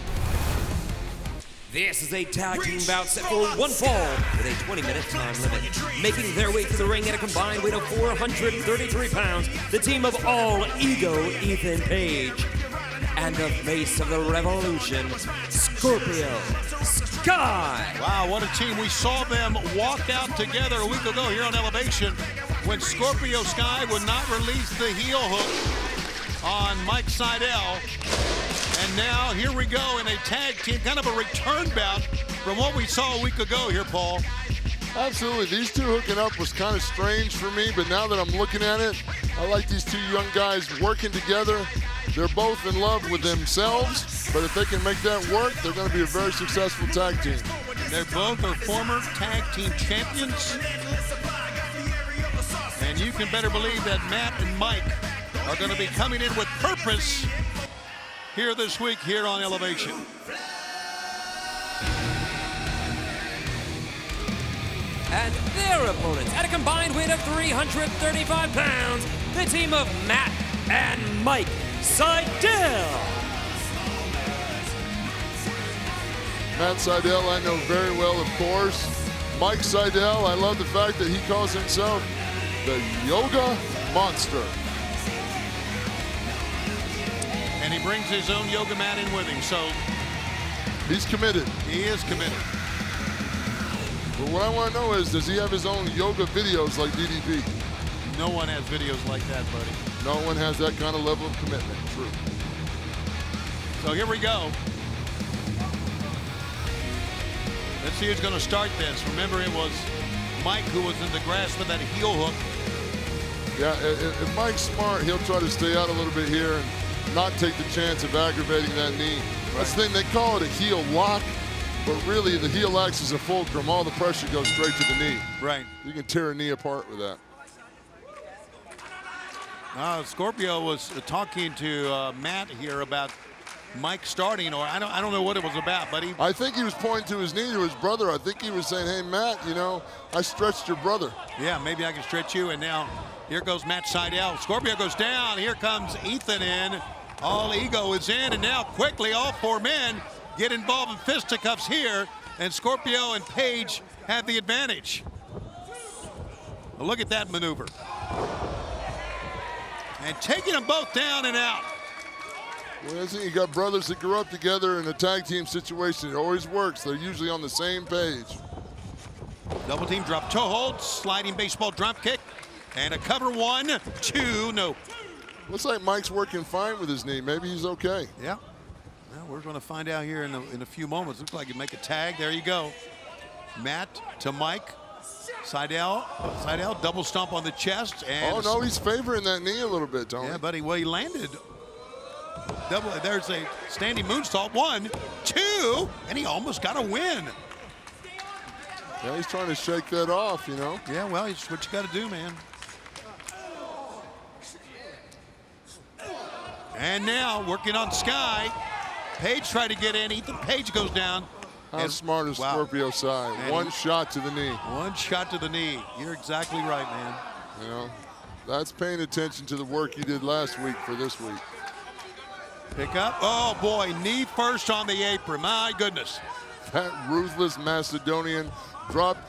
S3: This is a tag team bout set for one fall with a 20-minute time limit. Making their way to the ring at a combined weight of 433 pounds, the team of All Ego Ethan Page. And the face of the revolution, Scorpio Sky.
S1: Wow, what a team. We saw them walk out together a week ago here on Elevation when Scorpio Sky would not release the heel hook on Mike Sydal. And now here we go in a tag team, kind of a return bout from what we saw a week ago here, Paul.
S2: Absolutely, these two hooking up was kind of strange for me, but now that I'm looking at it, I like these two young guys working together. They're both in love with themselves, but if they can make that work, they're going to be a very successful tag team.
S1: They both are former tag team champions. And you can better believe that Matt and Mike are going to be coming in with purpose here this week here on Elevation.
S3: And their opponents at a combined weight of 335 pounds, the team of Matt and Mike Sydal.
S2: Matt Sydal I know very well, of course. Mike Sydal, I love the fact that he calls himself the Yoga Monster.
S1: And he brings his own yoga mat in with him, so
S2: he's committed.
S1: He is committed.
S2: But what I want to know is, does he have his own yoga videos like DDP?
S1: No one has videos like that, buddy.
S2: No one has that kind of level of commitment. True.
S1: So here we go. Let's see who's going to start this. Remember, it was Mike who was in the grasp of that heel hook.
S2: Yeah, if Mike's smart, he'll try to stay out a little bit here and not take the chance of aggravating that knee. That's the thing, they call it a heel lock, but really the heel acts as a fulcrum. All the pressure goes straight to the knee.
S1: Right.
S2: You can tear a knee apart with that.
S1: Scorpio was talking to Matt here about Mike starting, or I don't know what it was about, but
S2: I think he was pointing to his knee to his brother. I think he was saying, hey, Matt, you know, I stretched your brother.
S1: Yeah, maybe I can stretch you. And now here goes Matt Sydal. Scorpio goes down. Here comes Ethan in. All Ego is in, and now quickly all four men get involved in fisticuffs here, and Scorpio and Page have the advantage. Well, look at that maneuver. And taking them both down and out.
S2: Well, you got brothers that grew up together in a tag team situation. It always works. They're usually on the same page.
S1: Double team drop toe hold, sliding baseball drop kick, and a cover 1, 2, no.
S2: Looks like Mike's working fine with his knee. Maybe he's okay.
S1: Yeah. Well, we're going to find out here in a few moments. Looks like you make a tag. There you go. Matt to Mike. Sydal, double stomp on the chest. And
S2: oh, no, he's favoring that knee a little bit, Tony.
S1: Yeah, buddy. Well, he landed. There's a standing moonsault. 1, 2, and he almost got a win.
S2: Yeah, he's trying to shake that off, you know.
S1: Yeah, well, it's what you got to do, man. And now working on Sky. Page tried to get in. Ethan Page goes down.
S2: How smart is Scorpio side?
S1: Man,
S2: one shot to the knee.
S1: One shot to the knee. You're exactly right, man.
S2: You know, that's paying attention to the work you did last week for this week.
S1: Pick up. Oh, boy. Knee first on the apron. My goodness.
S2: That ruthless Macedonian dropped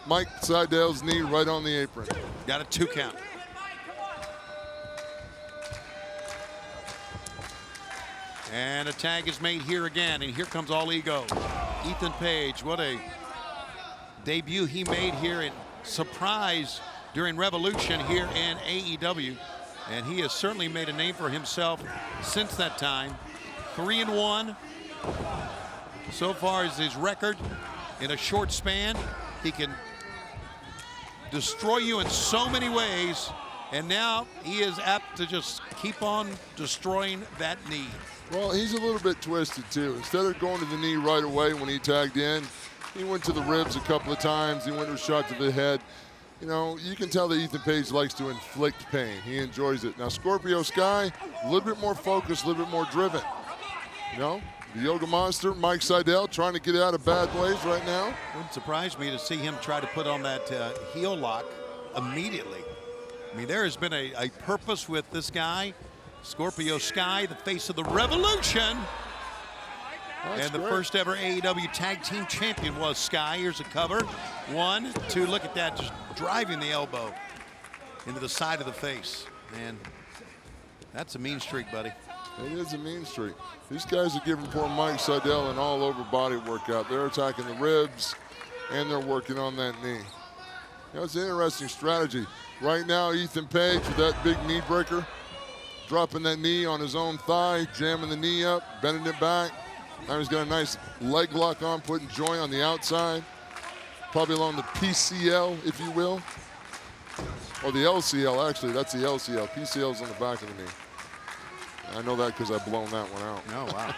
S2: Mike Sydal's knee right on the apron.
S1: Got a 2 count. And a tag is made here again, and here comes All Ego. Ethan Page, what a debut he made here in Surprise during Revolution here in AEW. And he has certainly made a name for himself since that time. 3-1 so far is his record in a short span. He can destroy you in so many ways, and now he is apt to just keep on destroying that knee.
S2: Well, he's a little bit twisted too. Instead of going to the knee right away when he tagged in, he went to the ribs a couple of times. He went to a shot to the head. You know, you can tell that Ethan Page likes to inflict pain. He enjoys it. Now, Scorpio Sky, a little bit more focused, a little bit more driven. You know, the Yoga Monster, Mike Sydal, trying to get out of bad ways right now.
S1: Wouldn't surprise me to see him try to put on that heel lock immediately. I mean, there has been a purpose with this guy. Scorpio Sky, the face of the Revolution.
S2: That's
S1: and the
S2: great.
S1: first ever AEW Tag Team Champion was Sky. Here's a cover. 1, 2, look at that, just driving the elbow into the side of the face. And that's a mean streak, buddy.
S2: It is a mean streak. These guys are giving poor Mike Sydal an all-over body workout. They're attacking the ribs, and they're working on that knee. You know, it's an interesting strategy. Right now, Ethan Page with that big knee breaker, dropping that knee on his own thigh, jamming the knee up, bending it back. Now he's got a nice leg lock on, putting joint on the outside. Probably along the PCL, if you will. Or the LCL, actually, that's the LCL. PCL's on the back of the knee. I know that because I've blown that one out.
S1: Oh, wow.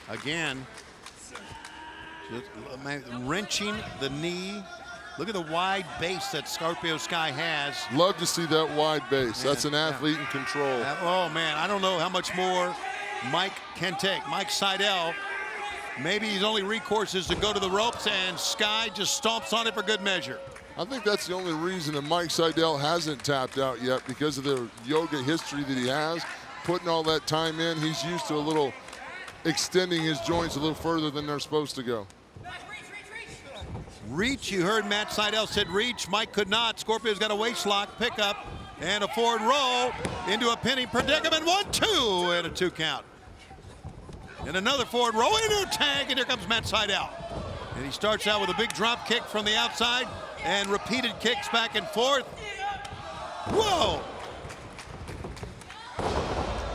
S1: Again, just wrenching the knee. Look at the wide base that Scorpio Sky has.
S2: Love to see that wide base. That's an athlete in control.
S1: Oh, man, I don't know how much more Mike can take. Mike Sydal, maybe his only recourse is to go to the ropes, and Sky just stomps on it for good measure.
S2: I think that's the only reason that Mike Sydal hasn't tapped out yet, because of the yoga history that he has. Putting all that time in, he's used to a little extending his joints a little further than they're supposed to go.
S1: Reach, you heard Matt Sydal said reach. Mike could not. Scorpio's got a waist lock, pickup, and a forward roll into a pinning predicament. 1, 2, and a 2 count. And another forward roll into a tag, and here comes Matt Sydal. And he starts out with a big drop kick from the outside and repeated kicks back and forth. Whoa!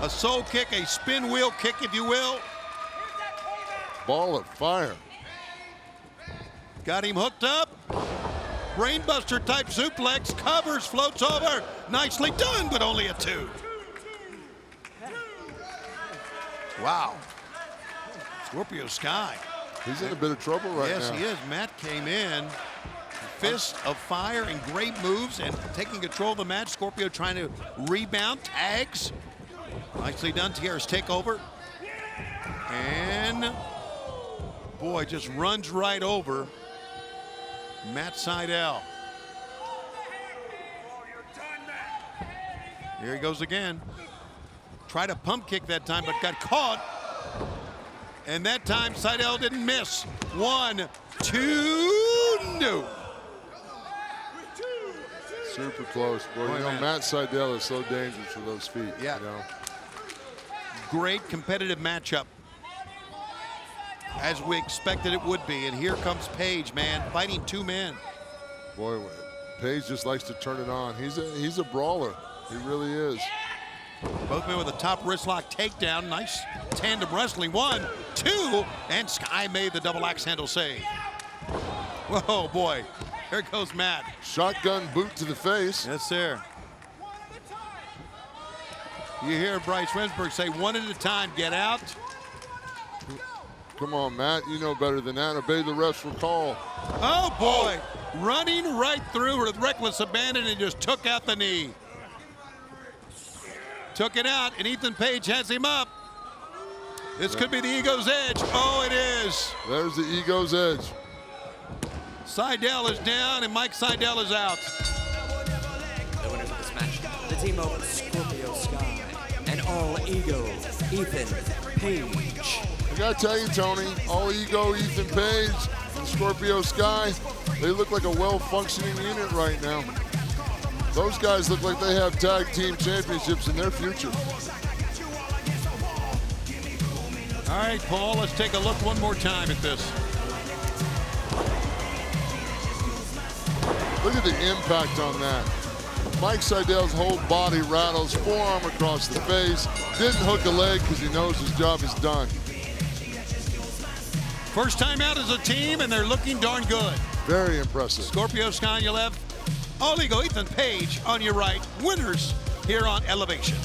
S1: A soul kick, a spin wheel kick, if you will.
S2: Ball of fire.
S1: Got him hooked up. Brainbuster type suplex, covers, floats over. Nicely done, but only a 2. Wow. Scorpio Sky.
S2: He's in a bit of trouble right now.
S1: Yes, he is. Matt came in, fist of fire and great moves and taking control of the match. Scorpio trying to rebound, tags. Nicely done, Tierra's takeover. And boy, just runs right over Matt Sydal. Here he goes again. Tried a pump kick that time, but got caught. And that time, Sydal didn't miss. 1, 2, no.
S2: Super close, boy. You know, Matt Sydal is so dangerous with those feet.
S1: Yeah.
S2: You know?
S1: Great competitive matchup, as we expected it would be. And here comes Page, man, fighting two men.
S2: Boy, Page just likes to turn it on. He's a brawler. He really is.
S1: Both men with a top wrist lock takedown. Nice tandem wrestling. 1, 2, and Sky made the double axe handle save. Whoa, boy. Here goes Matt.
S2: Shotgun boot to the face.
S1: Yes, sir. You hear Bryce Remsburg say, one at a time, get out.
S2: Come on, Matt. You know better than that. Obey the ref's call.
S1: Oh, boy. Running right through with reckless abandon and just took out the knee. Took it out, and Ethan Page has him up. This could be the Ego's Edge. Oh, it is.
S2: There's the Ego's Edge.
S1: Sydal is down, and Mike Sydal is out.
S3: The winners of this match, the team of Scorpio Sky and All Ego, Ethan Page.
S2: I gotta tell you, Tony, All Ego, Ethan Page, and Scorpio Sky, they look like a well-functioning unit right now. Those guys look like they have tag team championships in their future.
S1: All right, Paul, let's take a look one more time at this.
S2: Look at the impact on that. Mike Sydal's whole body rattles, forearm across the face, didn't hook a leg because he knows his job is done.
S1: First time out as a team, and they're looking darn good.
S2: Very impressive.
S1: Scorpio Sky on your left, All Ego Ethan Page on your right. Winners here on Elevation.